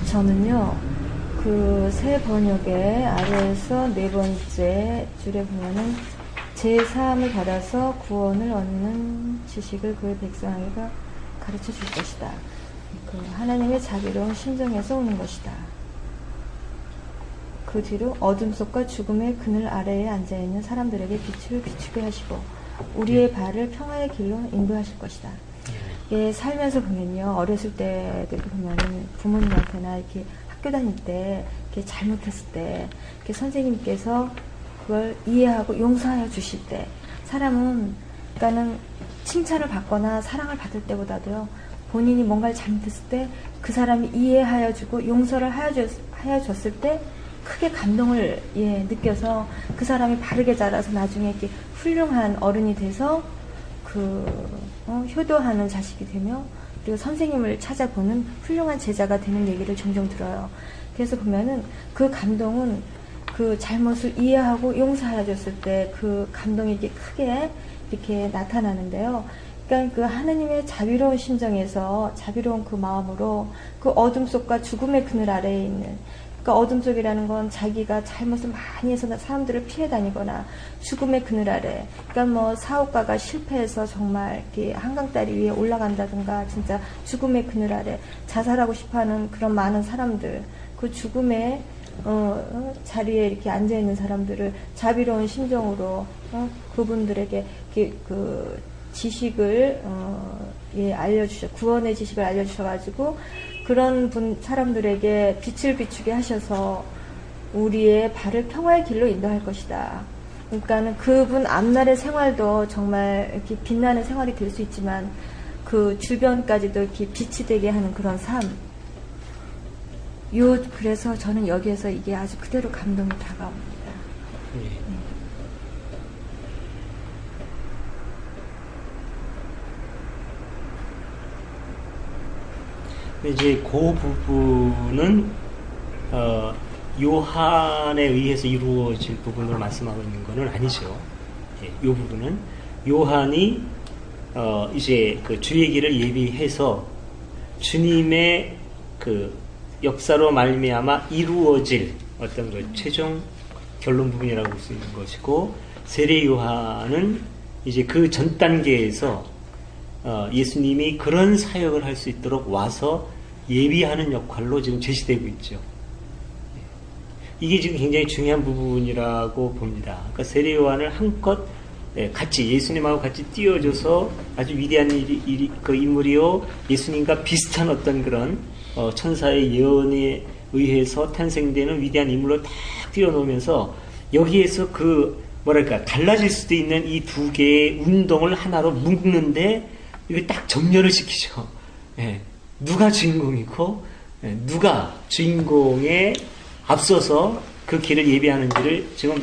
저는요, 그 새 번역의 아래에서 네 번째 줄에 보면은 제3을 받아서 구원을 얻는 지식을 그의 백성에게 가르쳐 줄 것이다. 그 하나님의 자비로운 심정에서 오는 것이다. 그 뒤로 어둠 속과 죽음의 그늘 아래에 앉아있는 사람들에게 빛을 비추게 하시고 우리의 발을 평화의 길로 인도하실 것이다. 예, 살면서 보면요, 어렸을 때들 보면은 부모님한테나 이렇게 학교 다닐 때 이렇게 잘못했을 때 이렇게 선생님께서 그걸 이해하고 용서하여 주실 때 사람은 그러니까는 칭찬을 받거나 사랑을 받을 때보다도요 본인이 뭔가를 잘못했을 때 그 사람이 이해하여 주고 용서를 하여 줬을 때 크게 감동을 느껴서 그 사람이 바르게 자라서 나중에 이렇게 훌륭한 어른이 돼서 효도하는 자식이 되며 그리고 선생님을 찾아보는 훌륭한 제자가 되는 얘기를 종종 들어요. 그래서 보면은 그 감동은 그 잘못을 이해하고 용서하여 줬을 때 그 감동이 이렇게 크게 이렇게 나타나는데요. 그러니까 그 하느님의 자비로운 심정에서 자비로운 그 마음으로 그 어둠 속과 죽음의 그늘 아래에 있는 그러니까 어둠 속이라는 건 자기가 잘못을 많이 해서 사람들을 피해 다니거나 죽음의 그늘 아래, 그러니까 뭐 사업가가 실패해서 정말 이렇게 한강다리 위에 올라간다든가 진짜 죽음의 그늘 아래 자살하고 싶어하는 그런 많은 사람들, 그 죽음의 자리에 이렇게 앉아 있는 사람들을 자비로운 심정으로 그분들에게 그 지식을 구원의 지식을 알려주셔가지고 그런 사람들에게 빛을 비추게 하셔서 우리의 발을 평화의 길로 인도할 것이다. 그러니까는 그분 앞날의 생활도 정말 이렇게 빛나는 생활이 될 수 있지만 그 주변까지도 이렇게 빛이 되게 하는 그런 삶. 그래서 저는 여기에서 이게 아주 그대로 감동이 다가옵니다. 이제 그 부분은 요한에 의해서 이루어질 부분으로 말씀하고 있는 것은 아니죠. 이 부분은 요한이 이제 그 주의 길을 예비해서 주님의 그 역사로 말미암아 이루어질 어떤 그 최종 결론 부분이라고 볼 수 있는 것이고, 세례 요한은 이제 그 전 단계에서 예수님이 그런 사역을 할 수 있도록 와서 예비하는 역할로 지금 제시되고 있죠. 이게 지금 굉장히 중요한 부분이라고 봅니다. 그러니까 세례 요한을 한껏 같이 예수님하고 같이 띄워줘서 아주 위대한 그 인물이요, 예수님과 비슷한 어떤 그런 천사의 예언에 의해서 탄생되는 위대한 인물로 딱 띄워놓으면서 여기에서 그 뭐랄까 달라질 수도 있는 이 두 개의 운동을 하나로 묶는데 이거 딱 정렬을 시키죠. 누가 주인공이고 누가 주인공에 앞서서 그 길을 예비하는지를 지금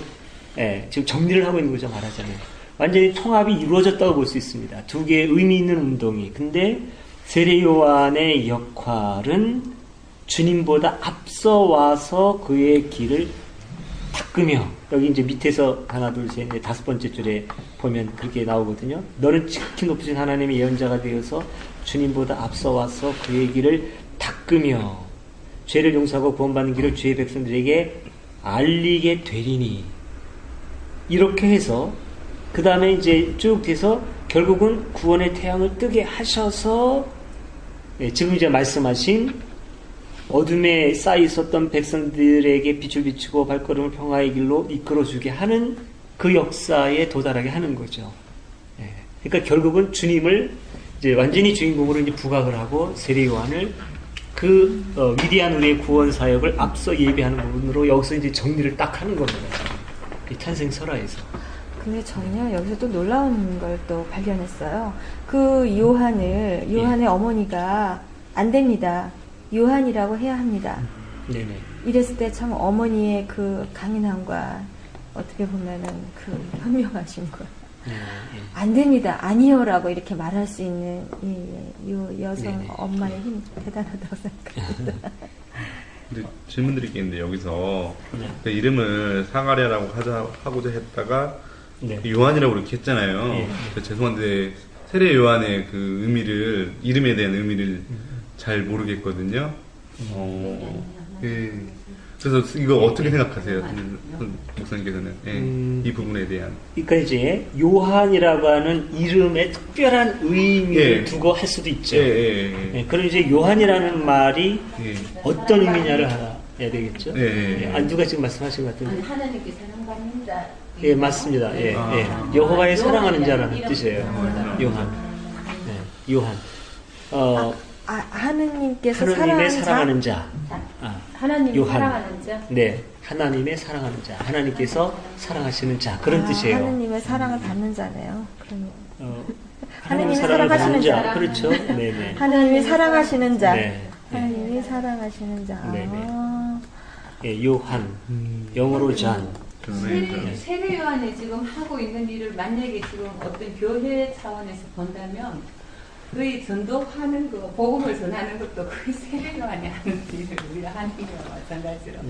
정리를 하고 있는 거죠. 말하자면 완전히 통합이 이루어졌다고 볼 수 있습니다. 두 개의 의미 있는 운동이. 근데 세례 요한의 역할은 주님보다 앞서 와서 그의 길을 닦으며, 여기 이제 밑에서 하나 둘 셋 넷 다섯 번째 줄에 보면 그렇게 나오거든요. 너는 지극히 높으신 하나님의 예언자가 되어서 주님보다 앞서 와서 그의 길을 닦으며 죄를 용서하고 구원받는 길을 주의 백성들에게 알리게 되리니, 이렇게 해서 그 다음에 이제 쭉 돼서 결국은 구원의 태양을 뜨게 하셔서 지금 이제 말씀하신 어둠에 쌓여 있었던 백성들에게 빛을 비추고 발걸음을 평화의 길로 이끌어주게 하는 그 역사에 도달하게 하는 거죠. 그러니까 결국은 주님을 이제 완전히 주인공으로 이제 부각을 하고 세례 요한을 그 위대한 우리의 구원 사역을 앞서 예비하는 부분으로 여기서 이제 정리를 딱 하는 겁니다. 이 탄생설화에서. 근데 저는요 여기서 또 놀라운 걸 또 발견했어요. 그 요한의 어머니가 안 됩니다. 요한이라고 해야 합니다. 네네. 이랬을 때 참 어머니의 그 강인함과 어떻게 보면은 그 현명하심과 안 됩니다. 아니요라고 이렇게 말할 수 있는 이 여성 네네. 엄마의 힘 대단하다고 생각합니다. 근데 질문 드릴 게 있는데 여기서 그 이름을 사가랴라고 하고자 했다가 요한이라고 이렇게 했잖아요. 죄송한데 세례 요한의 그 의미를, 이름에 대한 의미를 잘 모르겠거든요. 그래서 이거 어떻게 생각하세요, 목사님께서는? 이 부분에 대한. 그러니까 이제 요한이라고 하는 이름에 특별한 의미를 두고 할 수도 있죠. 그럼 이제 요한이라는 말이 어떤 의미냐를 알아야 되겠죠. 누가 지금 말씀하신 것 같은데. 하나님께 사랑받는 자. 예, 맞습니다. 여호와의 사랑하는 자라는 뜻이에요. 요한. 하느님께서 하나님의 사랑하는 자. 하나님의 사랑하는 자. 네, 하나님의 사랑하는 자. 하나님께서 사랑하시는 자. 그런 뜻이에요. 하나님의 사랑을 받는 자네요. 그러면. 하나님의 사랑을 받는 자. 그렇죠. 네네. 하나님이 사랑하시는 자. 네. 하나님이 사랑하시는 자. 네네. 요한. 영어로 잔. 세례 요한이 지금 하고 있는 일을 만약에 지금 어떤 교회 차원에서 본다면 거의 전도하는 거, 복음을 전하는 것도 거의 세례 요한이 하는 일을 우리가 하는 거와 마찬가지로.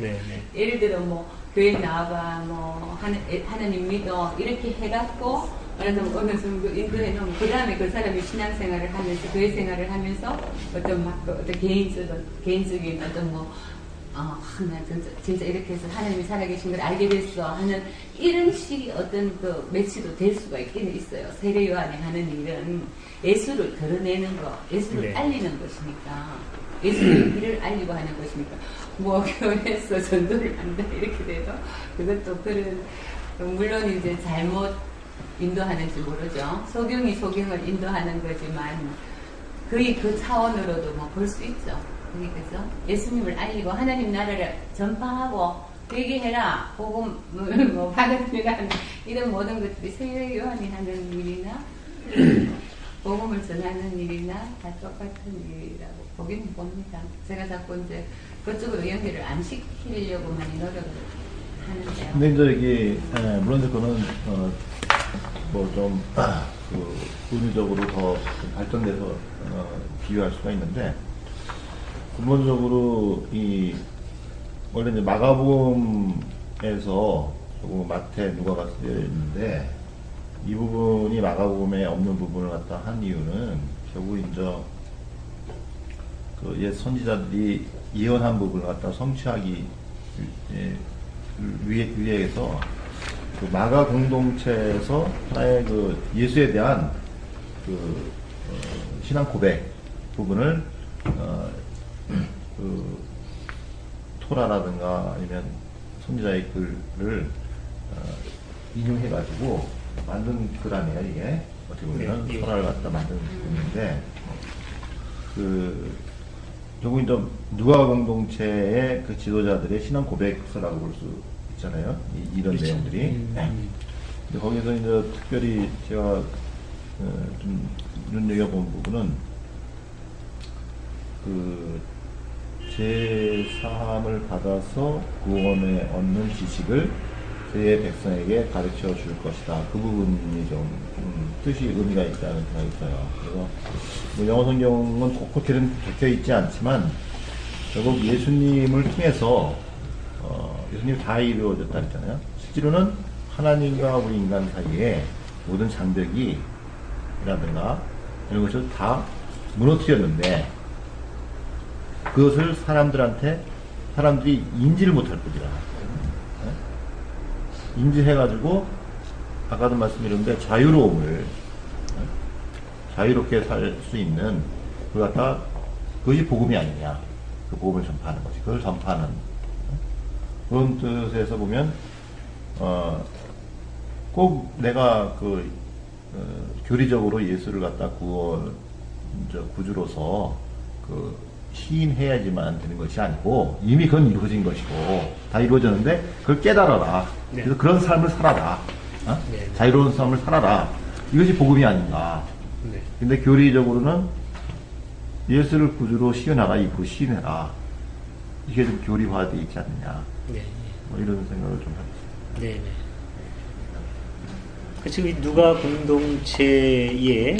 예를 들어 뭐 교회 나와봐, 뭐 하나님 믿어 이렇게 해갖고 어느 정도 인도해 놓으면 그 다음에 그 사람이 신앙생활을 하면서 교회 생활을 하면서 어떤 개인적인 어떤 뭐 나 진짜 이렇게 해서 하나님이 살아계신 걸 알게 됐어 하는 이런 식의 어떤 그 매치도 될 수가 있기는 있어요. 세례 요한이 하는 일은 예수를 드러내는 거, 예수를 알리는 것이니까, 예수의 길을 알리고 하는 것이니까, 뭐 교회에서 전도를 한다 이렇게 돼도 그것도 그런, 물론 이제 잘못 인도하는지 모르죠. 소경이 소경을 인도하는 거지만 거의 그 차원으로도 뭐 볼 수 있죠. 그죠? 예수님을 알리고 하나님 나라를 전파하고 얘기해라, 복음을 뭐 받아들이라 이런 모든 것들이 세례 요한이 하는 일이나 복음을 전하는 일이나 다 똑같은 일이라고 보기는 봅니다. 제가 자꾸 이제 그쪽으로 연결을 안 시키려고 많이 노력을 하는데요. 근데 이제 이게 물론 그거는 뭐 좀 의미적으로 더 발전돼서 비유할 수가 있는데, 근본적으로 원래 이제 마가복음에서 마태, 누가가 쓰여 있는데, 이 부분이 마가복음에 없는 부분을 갖다 한 이유는 결국 이제 그 옛 선지자들이 예언한 부분을 갖다 성취하기 위해서 그 마가 공동체에서 하나의 그 예수에 대한 신앙 고백 부분을 그 토라라든가 아니면 선지자의 글을 인용해가지고 만든 글 아니에요, 이게. 어떻게 보면 토라를 갖다 만든 글인데, 결국 이제 누가 공동체의 그 지도자들의 신앙 고백서라고 볼 수 있잖아요. 이런 그렇죠. 내용들이. 근데 거기서 이제 특별히 제가 좀 눈여겨본 부분은 제사함을 받아서 구원에 얻는 지식을 그의 백성에게 가르쳐 줄 것이다. 그 부분이 좀 뜻이 의미가 있다는 생각이 있어요. 그래서 뭐 영어 성경은 곳곳에는 적혀 있지 않지만 결국 예수님을 통해서 예수님이 다 이루어졌다 했잖아요. 실제로는 하나님과 우리 인간 사이에 모든 장벽이라든가 이런 것을 다 무너뜨렸는데 그것을 사람들이 인지를 못할 뿐이라. 인지해가지고 아까도 말씀드렸는데 자유롭게 살 수 있는 그것이 복음이 아니냐. 그 복음을 전파하는 것이. 그걸 전파하는 그런 뜻에서 보면 꼭 내가 교리적으로 예수를 갖다 구주로서 시인해야지만 되는 것이 아니고 이미 그건 이루어진 것이고 다 이루어졌는데 그걸 깨달아라. 네. 그래서 그런 삶을 살아라. 네. 자유로운 삶을 살아라. 이것이 복음이 아닌가. 네. 근데 교리적으로는 예수를 구주로 시인하라. 이거 시인해라. 이게 좀 교리화되어 있지 않느냐. 네. 뭐 이런 생각을 좀 하겠습니다. 네. 지금 누가 공동체에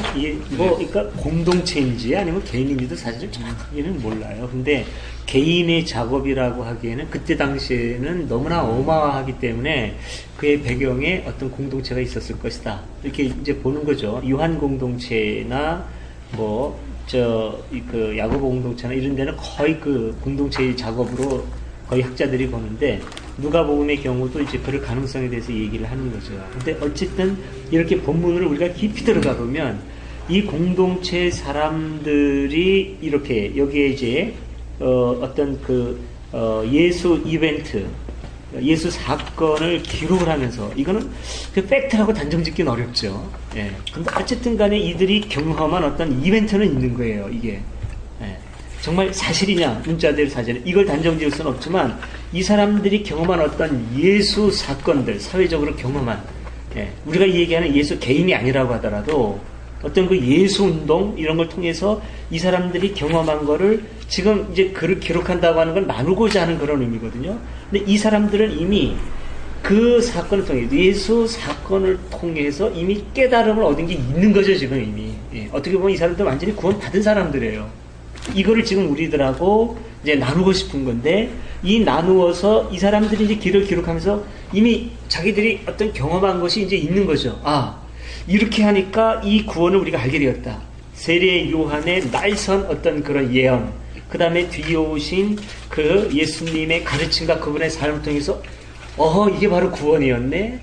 그러니까 공동체인지 아니면 개인인지도 사실은 정확하게는 몰라요. 근데 개인의 작업이라고 하기에는 그때 당시에는 너무나 어마어마하기 때문에 그의 배경에 어떤 공동체가 있었을 것이다. 이렇게 이제 보는 거죠. 요한 공동체나 야고보 공동체나 이런 데는 거의 그 공동체의 작업으로 거의 학자들이 보는데 누가복음의 경우도 이제 그럴 가능성에 대해서 얘기를 하는 거죠. 근데 어쨌든 이렇게 본문을 우리가 깊이 들어가 보면 이 공동체 사람들이 이렇게 여기에 이제 어떤 예수 이벤트, 예수 사건을 기록을 하면서 이거는 그 팩트라고 단정짓기는 어렵죠. 예. 근데 어쨌든 간에 이들이 경험한 어떤 이벤트는 있는 거예요, 이게. 예. 정말 사실이냐, 문자대로 사실, 이걸 단정 지을 수는 없지만, 이 사람들이 경험한 어떤 예수 사건들, 사회적으로 경험한, 우리가 얘기하는 예수 개인이 아니라고 하더라도, 어떤 그 예수 운동, 이런 걸 통해서 이 사람들이 경험한 거를 지금 이제 글을 기록한다고 하는 걸 나누고자 하는 그런 의미거든요. 근데 이 사람들은 이미 그 사건을 통해, 예수 사건을 통해서 이미 깨달음을 얻은 게 있는 거죠, 지금 이미. 예. 어떻게 보면 이 사람들 완전히 구원 받은 사람들이에요. 이거를 지금 우리들하고 이제 나누고 싶은 건데, 이 나누어서 이 사람들이 이제 길을 기록하면서 이미 자기들이 어떤 경험한 것이 이제 있는 거죠. 이렇게 하니까 이 구원을 우리가 알게 되었다. 세례 요한의 날선 어떤 그런 예언, 그 다음에 뒤에 오신 그 예수님의 가르침과 그분의 삶을 통해서 이게 바로 구원이었네.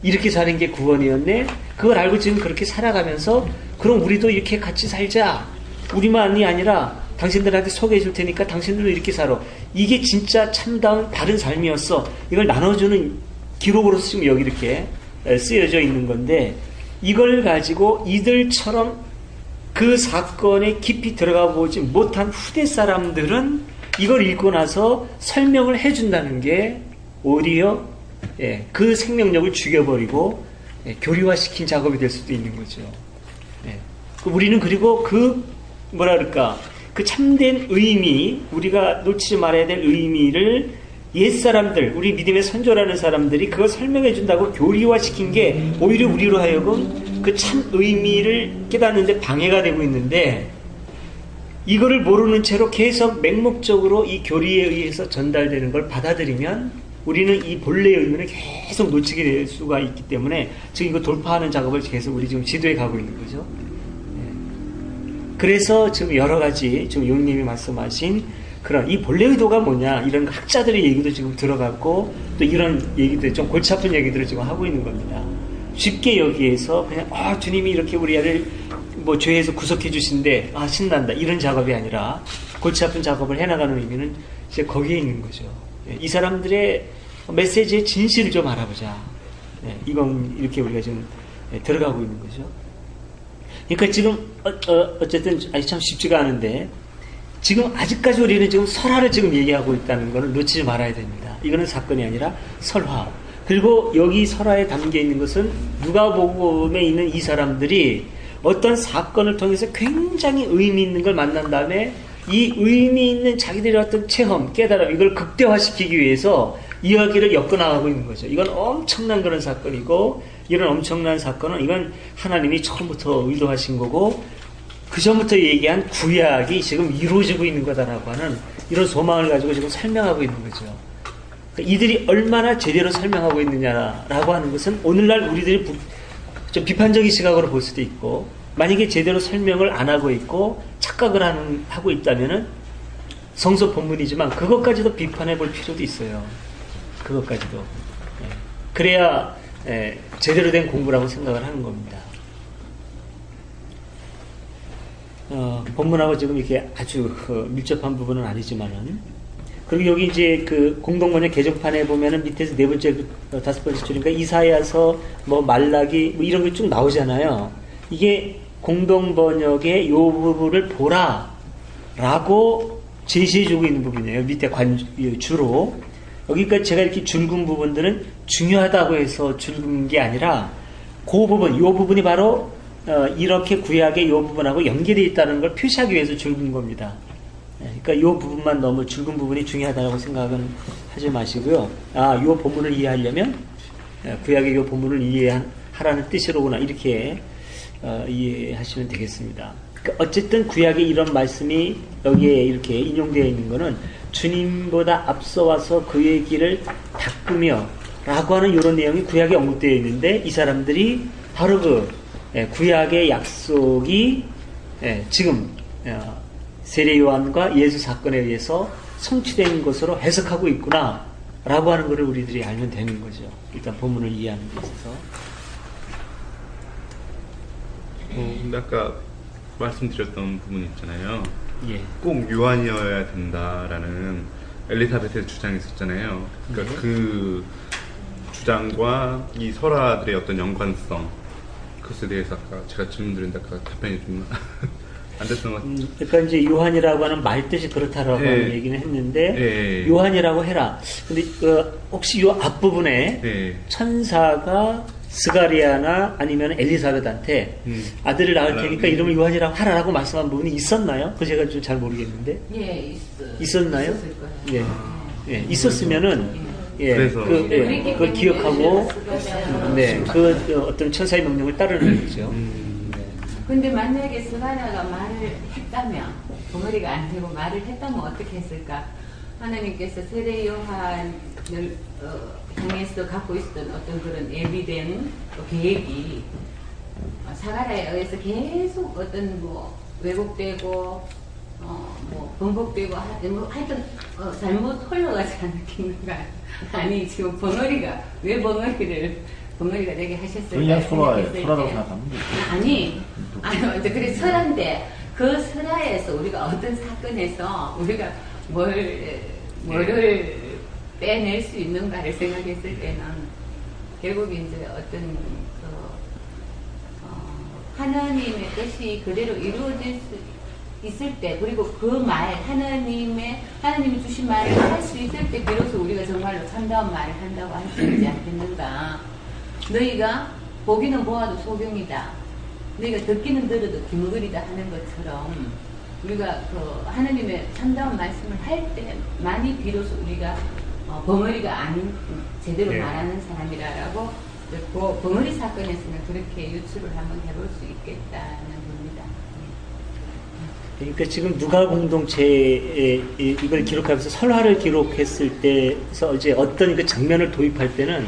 이렇게 사는 게 구원이었네. 그걸 알고 지금 그렇게 살아가면서 그럼 우리도 이렇게 같이 살자. 우리만이 아니라 당신들한테 소개해 줄 테니까 당신들도 이렇게 살아. 이게 진짜 참다운 다른 삶이었어. 이걸 나눠주는 기록으로서 지금 여기 이렇게 쓰여져 있는 건데 이걸 가지고 이들처럼 그 사건에 깊이 들어가 보지 못한 후대 사람들은 이걸 읽고 나서 설명을 해준다는 게 오히려 그 생명력을 죽여버리고 교리화시킨 작업이 될 수도 있는 거죠. 우리는 그리고 그 뭐라 그럴까 그 참된 의미, 우리가 놓치지 말아야 될 의미를 옛사람들, 우리 믿음의 선조라는 사람들이 그걸 설명해 준다고 교리화시킨 게 오히려 우리로 하여금 그 참 의미를 깨닫는데 방해가 되고 있는데 이거를 모르는 채로 계속 맹목적으로 이 교리에 의해서 전달되는 걸 받아들이면 우리는 이 본래의 의미를 계속 놓치게 될 수가 있기 때문에 지금 이거 돌파하는 작업을 계속 우리 지금 시도해 가고 있는 거죠. 그래서 지금 여러 가지 지금 용님이 말씀하신 그런 이 본래 의도가 뭐냐 이런 학자들의 얘기도 지금 들어갔고 또 이런 얘기들 좀 골치 아픈 얘기들을 지금 하고 있는 겁니다. 쉽게 여기에서 그냥 주님이 이렇게 우리를 뭐 죄에서 구속해 주신데 신난다 이런 작업이 아니라 골치 아픈 작업을 해나가는 의미는 이제 거기에 있는 거죠. 이 사람들의 메시지의 진실을 좀 알아보자. 이건 이렇게 우리가 지금 들어가고 있는 거죠. 그러니까 지금 어쨌든 참 쉽지가 않은데 지금 아직까지 우리는 지금 설화를 지금 얘기하고 있다는 것을 놓치지 말아야 됩니다. 이거는 사건이 아니라 설화. 그리고 여기 설화에 담겨 있는 것은 누가복음에 있는 이 사람들이 어떤 사건을 통해서 굉장히 의미 있는 걸 만난 다음에 이 의미 있는 자기들의 어떤 체험, 깨달음 이걸 극대화시키기 위해서 이야기를 엮어나가고 있는 거죠. 이건 엄청난 그런 사건이고 이런 엄청난 사건은 이건 하나님이 처음부터 의도하신 거고 그 전부터 얘기한 구약이 지금 이루어지고 있는 거다라고 하는 이런 소망을 가지고 지금 설명하고 있는 거죠. 이들이 얼마나 제대로 설명하고 있느냐라고 하는 것은 오늘날 우리들이 좀 비판적인 시각으로 볼 수도 있고 만약에 제대로 설명을 안 하고 있고 착각을 하고 있다면은 성서 본문이지만 그것까지도 비판해 볼 필요도 있어요. 그것까지도. 그래야 제대로 된 공부라고 생각을 하는 겁니다. 본문하고 지금 이렇게 아주 밀접한 부분은 아니지만은 그리고 여기 이제 그 공동번역 개정판에 보면은 밑에서 네 번째, 다섯 번째 줄인가 이사야서, 뭐 말라기, 뭐 이런 게 쭉 나오잖아요. 이게 공동번역의 요 부분을 보라라고 제시해주고 있는 부분이에요. 밑에 주로. 여기까지 제가 이렇게 줄근 부분들은 중요하다고 해서 줄근 게 아니라 그 부분, 요 부분이 바로 이렇게 구약의 요 부분하고 연결되어 있다는 걸 표시하기 위해서 줄근 겁니다. 그러니까 이 부분만 너무 줄근 부분이 중요하다고 생각은 하지 마시고요. 이 본문을 이해하려면 구약의 이 본문을 이해하라는 뜻이로구나 이렇게 이해하시면 되겠습니다. 그러니까 어쨌든 구약의 이런 말씀이 여기에 이렇게 인용되어 있는 것은 주님보다 앞서와서 그의 길을 닦으며 라고 하는 이런 내용이 구약에 언급되어 있는데 이 사람들이 바로 그 구약의 약속이 지금 세례 요한과 예수 사건에 의해서 성취된 것으로 해석하고 있구나 라고 하는 것을 우리들이 알면 되는 거죠. 일단 본문을 이해하는 데 있어서. 근데 아까 말씀드렸던 부분 있잖아요. 예. 꼭 요한이어야 된다라는 엘리사벳의 주장이 있었잖아요. 그러니까 그 주장과 이 설화들의 어떤 연관성 그것에 대해서 아까 제가 질문 드렸는데 아까 답변이 좀 안 됐던 것 같아요. 그러니까 이제 요한이라고 하는 말 뜻이 그렇다라고 하는 얘기는 했는데 요한이라고 해라. 근데 혹시 요 앞부분에 천사가 스가리아나 아니면 엘리사벳한테 아들을 낳을 테니까 이름을 요한이라고 하라라고 말씀한 부분이 있었나요? 그 제가 좀 잘 모르겠는데. 있었나요? 예, 있었으면은 그걸 기억하고 그 어떤 천사의 명령을 따르는 거죠. 근데 만약에 스가랴가 말을 했다면 덩어리가 안 되고 말을 했다면 어떻게 했을까? 하나님께서 세례 요한을 향해서 갖고 있었던 어떤 그런 예비된 계획이 사가랴에 의해서 계속 어떤 뭐 왜곡되고 뭐 번복되고 하여튼 잘못 흘러가지 않는가. 아니 지금 왜 벙어리가 되게 하셨을까? 그냥 설화라고 생각합니다. 아니 그래 설화인데 그 설화에서 우리가 어떤 사건에서 우리가 뭐를 빼낼 수 있는가를 생각했을 때는 결국 이제 어떤 하나님의 뜻이 그대로 이루어질 수 있을 때, 그리고 그 말, 하나님이 주신 말을 할 수 있을 때 비로소 우리가 정말로 참다운 말을 한다고 할 수 있지 않겠는가. 너희가 보기는 보아도 소경이다, 너희가 듣기는 들어도 귀머거리다 하는 것처럼 우리가 그 하나님의 참다운 말씀을 할 때만이 비로소 우리가 벙어리가 아닌 제대로 말하는 사람이라고 벙어리 사건에서는 그렇게 유추를 한번 해볼 수 있겠다는 겁니다. 그러니까 지금 누가 공동체에 이걸 기록하면서 설화를 기록했을 때서 이제 어떤 그 장면을 도입할 때는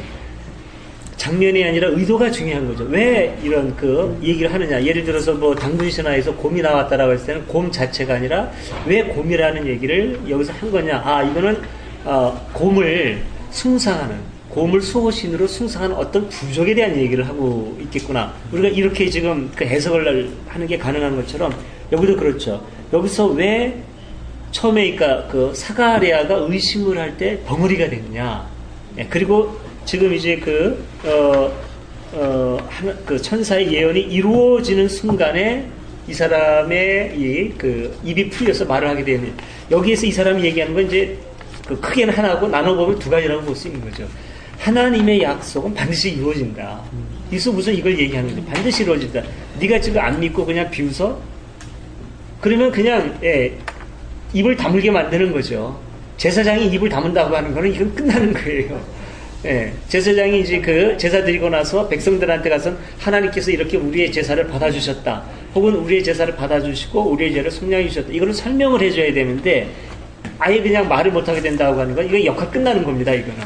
장면이 아니라 의도가 중요한 거죠. 왜 이런 그 얘기를 하느냐. 예를 들어서 뭐 당분신화에서 곰이 나왔다라고 했을 때는 곰 자체가 아니라 왜 곰이라는 얘기를 여기서 한 거냐. 이거는 곰을 수호신으로 숭상하는 어떤 부족에 대한 얘기를 하고 있겠구나. 우리가 이렇게 지금 그 해석을 하는 게 가능한 것처럼 여기도 그렇죠. 여기서 왜 처음에 그러니까 그 사가랴가 의심을 할 때 벙어리가 됐냐. 그리고 지금 이제 그 천사의 예언이 이루어지는 순간에 이 사람의 그 입이 풀려서 말을 하게 되는, 여기에서 이 사람이 얘기하는 건 이제 그 크게는 하나고 나눠보면 두 가지라고 볼 수 있는 거죠. 하나님의 약속은 반드시 이루어진다. 여기서 무슨 이걸 얘기하는 거야. 반드시 이루어진다. 네가 지금 안 믿고 그냥 비웃어? 그러면 그냥 입을 다물게 만드는 거죠. 제사장이 입을 다문다고 하는 거는 이건 끝나는 거예요. 제사장이 이제 그 제사 드리고 나서 백성들한테 가서 하나님께서 이렇게 우리의 제사를 받아주셨다. 혹은 우리의 제사를 받아주시고 우리의 죄를 속량해 주셨다. 이거는 설명을 해줘야 되는데 아예 그냥 말을 못하게 된다고 하는 건 이거 역할 끝나는 겁니다. 이거는.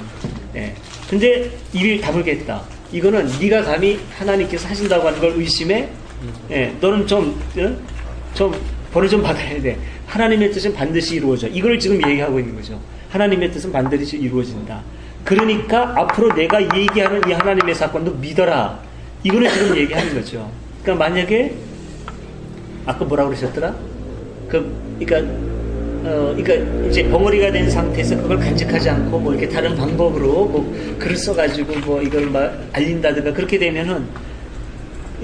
근데 입을 다물겠다. 이거는 네가 감히 하나님께서 하신다고 하는 걸 의심해? 너는 좀 벌을 좀 받아야 돼. 하나님의 뜻은 반드시 이루어져. 이걸 지금 얘기하고 있는 거죠. 하나님의 뜻은 반드시 이루어진다. 그러니까 앞으로 내가 얘기하는 이 하나님의 사건도 믿어라. 이거를 지금 얘기하는 거죠. 그러니까 만약에 아까 뭐라고 그러셨더라? 그러니까 이제 벙어리가 된 상태에서 그걸 간직하지 않고 뭐 이렇게 다른 방법으로 뭐 글을 써가지고 뭐 이걸 막 알린다든가 그렇게 되면은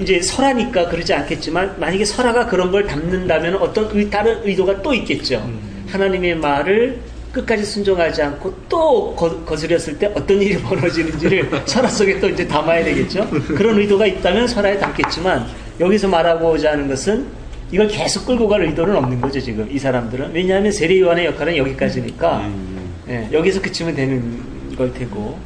이제 설화니까 그러지 않겠지만 만약에 설화가 그런 걸 담는다면 어떤 다른 의도가 또 있겠죠. 하나님의 말을 끝까지 순종하지 않고 또 거스렸을 때 어떤 일이 벌어지는지를 설화 속에 또 이제 담아야 되겠죠. 그런 의도가 있다면 설화에 담겠지만 여기서 말하고자 하는 것은 이걸 계속 끌고 갈 의도는 없는 거죠, 지금 이 사람들은. 왜냐하면 세례요한의 역할은 여기까지니까 여기서 그치면 되는 걸 테고.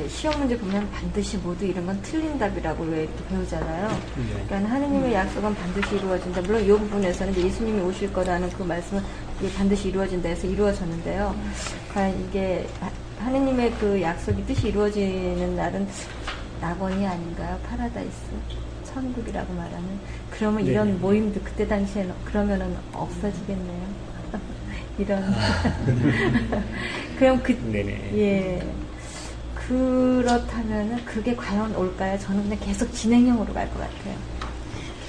시험 문제 보면 반드시 모두 이런 건 틀린 답이라고 왜 이렇게 배우잖아요. 그러니까 하느님의 약속은 반드시 이루어진다. 물론 이 부분에서는 예수님이 오실 거라는 그 말씀은 반드시 이루어진다 해서 이루어졌는데요. 과연 이게 하느님의 그 약속이 뜻이 이루어지는 날은 낙원이 아닌가요? 파라다이스, 천국이라고 말하는. 그러면 이런 모임도 그때 당시에는 그러면은 없어지겠네요. 이런. 그럼 그렇다면은 그게 과연 올까요? 저는 그냥 계속 진행형으로 갈 것 같아요.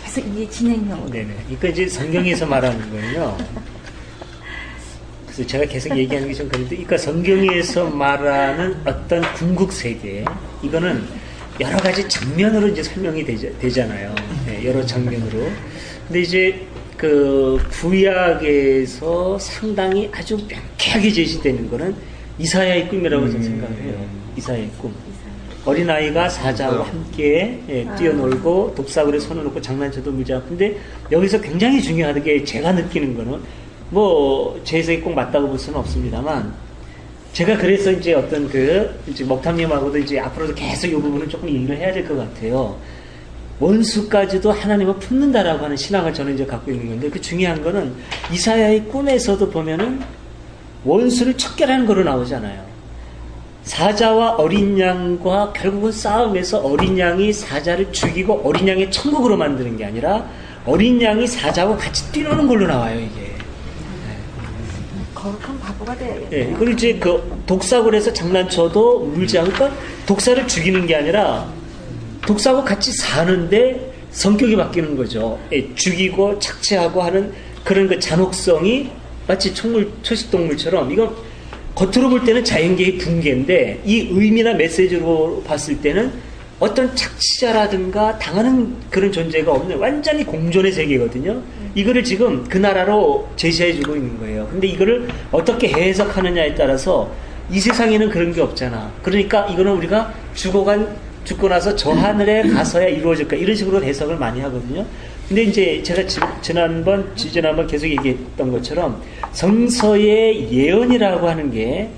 계속 이게 진행형으로. 그러니까 이제 성경에서 말하는 거예요. 그래서 제가 계속 얘기하는 게 좀 그런데, 그러니까 성경에서 말하는 어떤 궁극 세계, 이거는 여러 가지 장면으로 이제 설명이 되잖아요. 여러 장면으로. 근데 이제 그 구약에서 상당히 아주 명쾌하게 제시되는 거는 이사야의 꿈이라고 저는 생각을 해요. 이사야의 꿈. 어린아이가 사자와 함께 뛰어놀고 독사굴에 손을 놓고 장난쳐도 물지 않고. 근데 여기서 굉장히 중요하게 제가 느끼는 거는 뭐 제 해석이 꼭 맞다고 볼 수는 없습니다만, 제가 그래서 이제 어떤 이제 먹탐님하고도 이제 앞으로도 계속 이 부분은 조금 얘기를 해야 될 것 같아요. 원수까지도 하나님을 품는다라고 하는 신앙을 저는 이제 갖고 있는 건데, 그 중요한 거는 이사야의 꿈에서도 보면은 원수를 척결하는 거로 나오잖아요. 사자와 어린 양과 결국은 싸움에서 어린 양이 사자를 죽이고 어린 양의 천국으로 만드는 게 아니라 어린 양이 사자와 같이 뛰노는 걸로 나와요, 이게. 거룩한 바보가 돼야겠네. 예, 그리고 이제 그 독사고 해서 장난쳐도 물지 않고, 그러니까 독사를 죽이는 게 아니라 독사하고 같이 사는데 성격이 바뀌는 거죠. 예, 죽이고 착취하고 하는 그런 그 잔혹성이 마치 초식동물처럼, 이건 겉으로 볼 때는 자연계의 붕괴인데 이 의미나 메시지로 봤을 때는 어떤 착취자라든가 당하는 그런 존재가 없는 완전히 공존의 세계거든요. 이거를 지금 그 나라로 제시해주고 있는 거예요. 근데 이거를 어떻게 해석하느냐에 따라서 이 세상에는 그런 게 없잖아. 그러니까 이거는 우리가 죽고 나서 저 하늘에 가서야 이루어질까, 이런 식으로 해석을 많이 하거든요. 근데 이제 제가 지난번 계속 얘기했던 것처럼 성서의 예언이라고 하는 게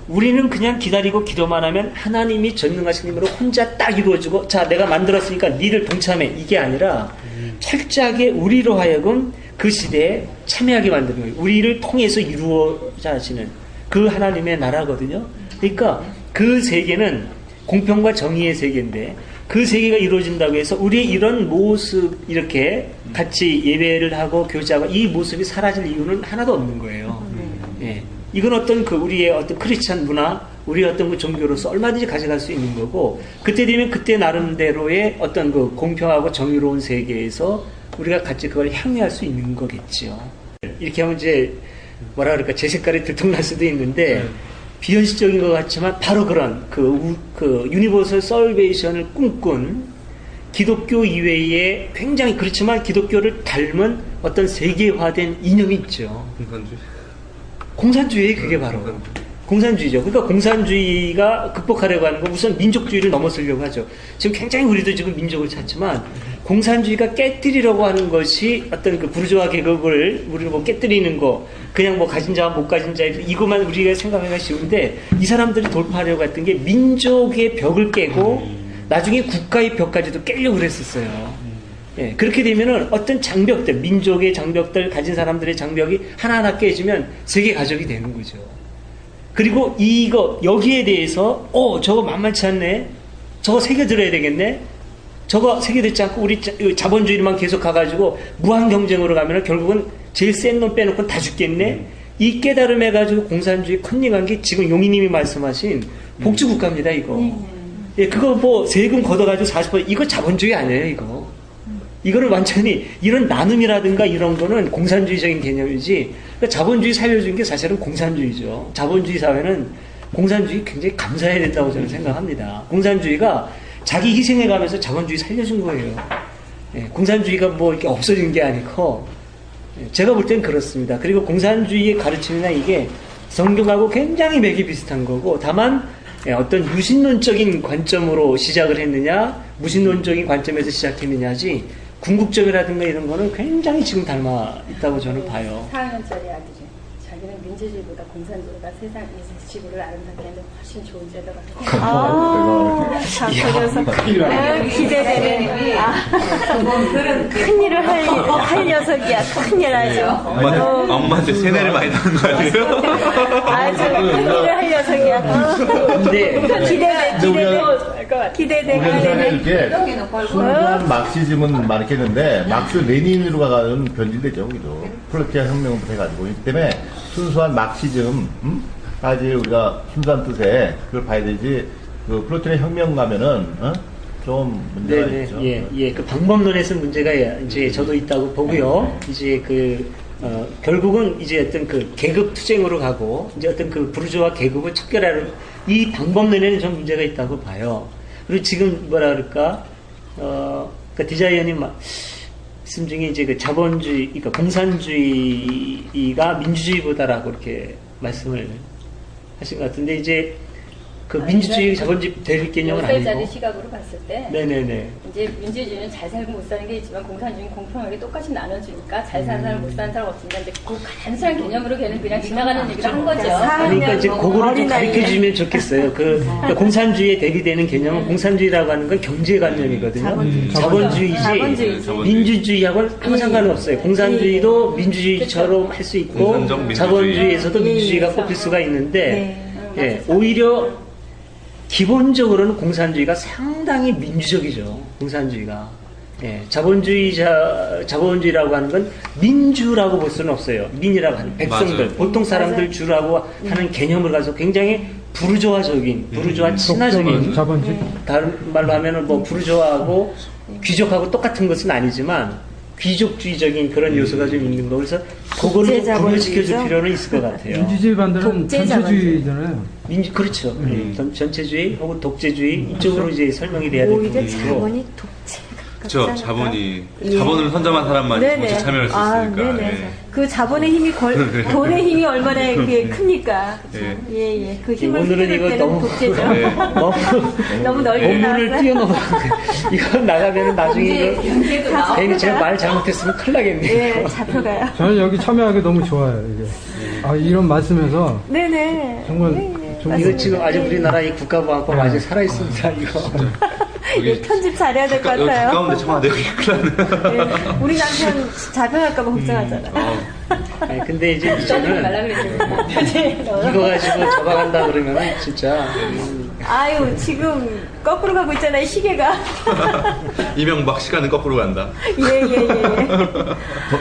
우리는 그냥 기다리고 기도만 하면 하나님이 전능하신 힘으로 혼자 딱 이루어지고, 자, 내가 만들었으니까 니를 동참해, 이게 아니라 철저하게 우리로 하여금 그 시대에 참여하게 만드는 거예요. 우리를 통해서 이루어져 하시는 그 하나님의 나라거든요. 그러니까 그 세계는 공평과 정의의 세계인데, 그 세계가 이루어진다고 해서 우리의 이런 모습, 이렇게 같이 예배를 하고 교제하고 이 모습이 사라질 이유는 하나도 없는 거예요. 예. 이건 어떤 우리의 어떤 크리스찬 문화, 우리의 어떤 그 종교로서 얼마든지 가져갈 수 있는 거고, 그때 되면 그때 나름대로의 어떤 그 공평하고 정의로운 세계에서 우리가 같이 그걸 향유할 수 있는 거겠죠. 이렇게 하면 이제 뭐라 그럴까, 제 색깔이 들통날 수도 있는데, 비현실적인 것 같지만 바로 그런 그 유니버설 살베이션을 꿈꾼 기독교 이외에 굉장히 그렇지만 기독교를 닮은 어떤 세계화된 이념이 있죠. 공산주의, 그게 바로 공산주의죠. 그러니까 공산주의가 극복하려고 하는 건 우선 민족주의를 넘어서려고 하죠. 지금 굉장히 우리도 지금 민족을 찾지만 공산주의가 깨뜨리려고 하는 것이 어떤 그 부르주아 계급을 우리가 뭐 깨뜨리는 거, 그냥 뭐 가진 자와 못 가진 자, 이것만 우리가 생각하기가 쉬운데, 이 사람들이 돌파하려고 했던 게 민족의 벽을 깨고 나중에 국가의 벽까지도 깨려고 그랬었어요. 예, 그렇게 되면은 어떤 장벽들, 민족의 장벽들, 가진 사람들의 장벽이 하나하나 깨지면 세계 가족이 되는 거죠. 그리고 여기에 대해서 저거 만만치 않네, 저거 새겨들어야 되겠네, 저거 새겨듣지 않고 우리 자본주의만 계속 가가지고 무한 경쟁으로 가면은 결국은 제일 센 놈 빼놓고 다 죽겠네. 이 깨달음해 가지고 공산주의 컨닝한 게 지금 용희님이 말씀하신 복지국가입니다, 이거. 예, 그거 뭐 세금 걷어가지고 40%, 이거 자본주의 아니에요, 이거. 이거는 완전히 이런 나눔이라든가 이런 거는 공산주의적인 개념이지, 그러니까 자본주의 살려준 게 사실은 공산주의죠. 자본주의 사회는 공산주의 굉장히 감사해야 된다고 저는 생각합니다. 공산주의가 자기 희생해가면서 자본주의 살려준 거예요. 예, 공산주의가 뭐 이렇게 없어진 게 아니고, 제가 볼 땐 그렇습니다. 그리고 공산주의의 가르침이나 이게 성경하고 굉장히 맥이 비슷한 거고, 다만 어떤 유신론적인 관점으로 시작을 했느냐, 무신론적인 관점에서 시작했느냐지, 궁극적이라든가 이런 거는 굉장히 지금 닮아 있다고 저는 봐요. 4학년짜리 아기죠. 자기는 민주주의보다 공산주의가 세상 이 지구를 아름답게 하는 훨씬 좋은 제도가. 참, 그 녀석. 기대되는. 큰일을 할 녀석이야. 큰일 하죠. 엄마한테 세뇌를 많이 당한 거 아니에요? 아주 큰일을 할 녀석이야. 기대돼. 우리가 생각해줄게. 순수한 막시즘은 많겠는데, 막스 레닌으로 가는 변질되죠, 그죠? 플로티아 혁명부터 해가지고. 이 때문에 순수한 막시즘, 까지 우리가 순수한 뜻에 그걸 봐야 되지, 그 플로티아 혁명 가면은, 좀 문제가 있죠. 예. 그 방법론에서 문제가 이제 저도 있다고 보고요. 이제 결국은 이제 어떤 그 계급 투쟁으로 가고, 이제 어떤 그 부르주아 계급을 척결하는 이 방법론에는 좀 문제가 있다고 봐요. 그리고 지금 뭐라 그럴까, 그 디자이어님 말씀 중에 이제 그 자본주의, 그러니까 공산주의가 민주주의보다라고 이렇게 말씀을 하신 것 같은데, 이제 그 민주주의, 자본주의 될 개념은 아니고. 10살짜리 시각으로 봤을 때. 네네네. 이제 민주주의는 잘 살고 못 사는 게 있지만 공산주의는 공평하게 똑같이 나눠주니까 잘 사는 사람 못 사는 사람 없으니까 이제 그 단순한 개념으로 걔는 그냥 지나가는 얘기를 한 거죠. 그러니까 이제 그거를 좀 가르쳐 주면 좋겠어요. 그러니까 공산주의에 대비되는 개념은 공산주의라고 하는 건 경제관념이거든요. 자본주의지 민주주의하고는 아무 상관없어요. 공산주의도 민주주의처럼 할 수 있고 자본주의에서도 민주주의가 꼽힐 수가 있는데, 예, 오히려 기본적으로는 공산주의가 상당히 민주적이죠. 공산주의가. 예, 자본주의라고 하는 건 민주라고 볼 수는 없어요. 민이라고 하는 백성들, 맞아요. 보통 사람들 주라고 하는 개념을 가지고 굉장히 부르주아적인, 친화적인, 자본주의. 다른 말로 하면은 뭐 부르주아하고 귀족하고 똑같은 것은 아니지만 귀족주의적인 그런 요소가 좀 있는 거. 그래서 그거를 구별시켜줄 필요는 있을 것 같아요. 민주주의 반대는 전체주의잖아요. 그렇죠. 전체주의 혹은 독재주의 이쪽으로 이제 설명이 돼야 될 오히려 부분이고. 자본이 독재. 그렇죠. 자본을 선점한 사람만 정치 참여할 수 있으니까. 네네. 그 자본의 힘이 돈의 힘이 얼마나 그게 크니까. 예. 예. 그 힘을 오늘은 이거 때는 너무 독재죠. 너무 넓게 본문을 나왔어요. 뛰어넘어. 이거 나가면 나중에 경제도 이거 나오고. 괜히 제가 말 잘못했으면 큰일 나겠네요. 예, 잡혀가요. 저는 여기 참여하기 너무 좋아요. 이게. 이런 말씀에서 네네. 정말 이거 좋은 지금 아직 우리나라 이 국가보안법 아직 살아있습니다. 이거. 예, 편집 잘해야 될 것 여기 같아요. 가까운데 청와대 여기 큰일 나네. 예, 우리 남편 잡혀갈까봐 걱정하잖아요. 네, 근데 이제 떠들지 말라 이제는 그랬죠. 이거 가지고 잡아간다 그러면은 진짜 아유, 지금 거꾸로 가고 있잖아요, 시계가. 이명박 시간은 거꾸로 간다. 예.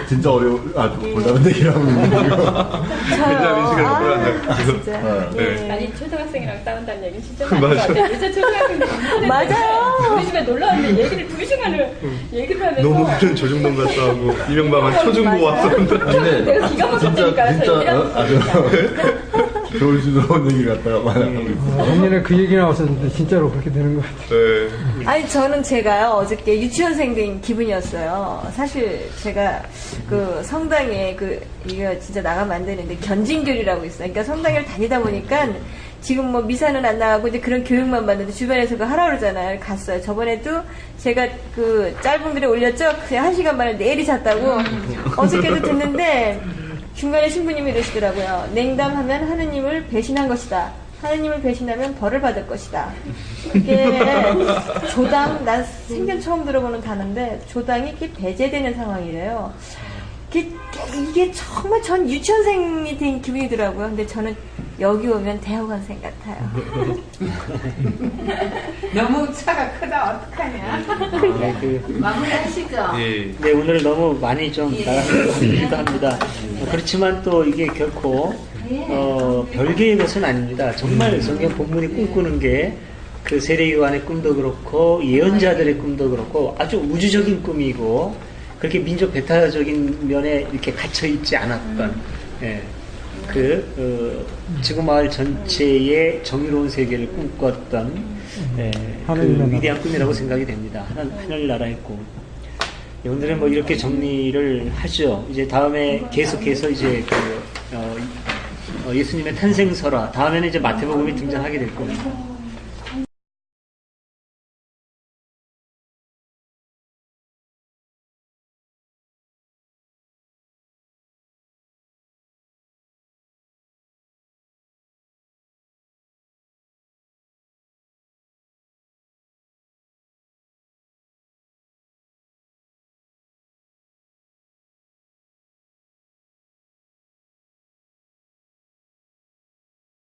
진짜 아주 볼다는 얘기를 하고 있는 거예요. 벤자민 시간은 거꾸로 간다. 진짜. 네. 아니 초등학생이랑 싸운다는 얘기 진짜 맞아. 많은 것 같아요. 요새 초등학생들 맞아요. 우리 집에 놀러 왔는데 얘기를 2시간을 얘기를 하면서 노무현 조중동 갔다고 이명박은 초중고 왔었는데. 근데 내가 기가 막혔다니까. 진짜 아주 조심스러운 얘기를 갖다가 말하고 있어요. 작년에 그 얘기 나왔었는데 진짜로 그렇게 되는 것 같아요. 네. 아니, 저는 제가요, 어저께 유치원생 된 기분이었어요. 사실 제가 그 성당에 이거 진짜 나가면 안 되는데 견진교리라고 있어요. 그러니까 성당을 다니다 보니까 지금 뭐 미사는 안 나가고 이제 그런 교육만 받는데 주변에서 그거 하라 그러잖아요. 갔어요. 저번에도 제가 그 짧은 글에 올렸죠? 그냥 1시간 만에 내일이 잤다고. 어저께도 듣는데 중간에 신부님이 이러시더라고요. 냉담하면 하느님을 배신한 것이다. 하느님을 배신하면 벌을 받을 것이다. 그게 조당, 난 생전 처음 들어보는 단어인데 조당이 이렇게 배제되는 상황이래요. 이게 정말 전 유치원생이 된 기분이더라고요. 근데 저는 여기 오면 대학원생 같아요. 너무 차가 크다 어떡하냐. 마무리하시죠. 예. 네, 오늘 너무 많이 좀 나가는 것 같기도 합니다. 그렇지만 또 이게 결코 별개의 것은 아닙니다. 정말 성경 본문이 꿈꾸는 게 그 세례요한의 꿈도 그렇고 예언자들의 꿈도 그렇고 아주 우주적인 꿈이고 그렇게 민족 배타적인 면에 이렇게 갇혀 있지 않았던 지구 마을 전체의 정의로운 세계를 꿈꿨던 그 위대한 꿈이라고 생각이 됩니다. 하늘나라의 꿈. 오늘은 뭐 이렇게 정리를 하죠. 이제 다음에 계속해서 이제 예수님의 탄생설화, 다음에는 이제 마태복음이 등장하게 될 겁니다.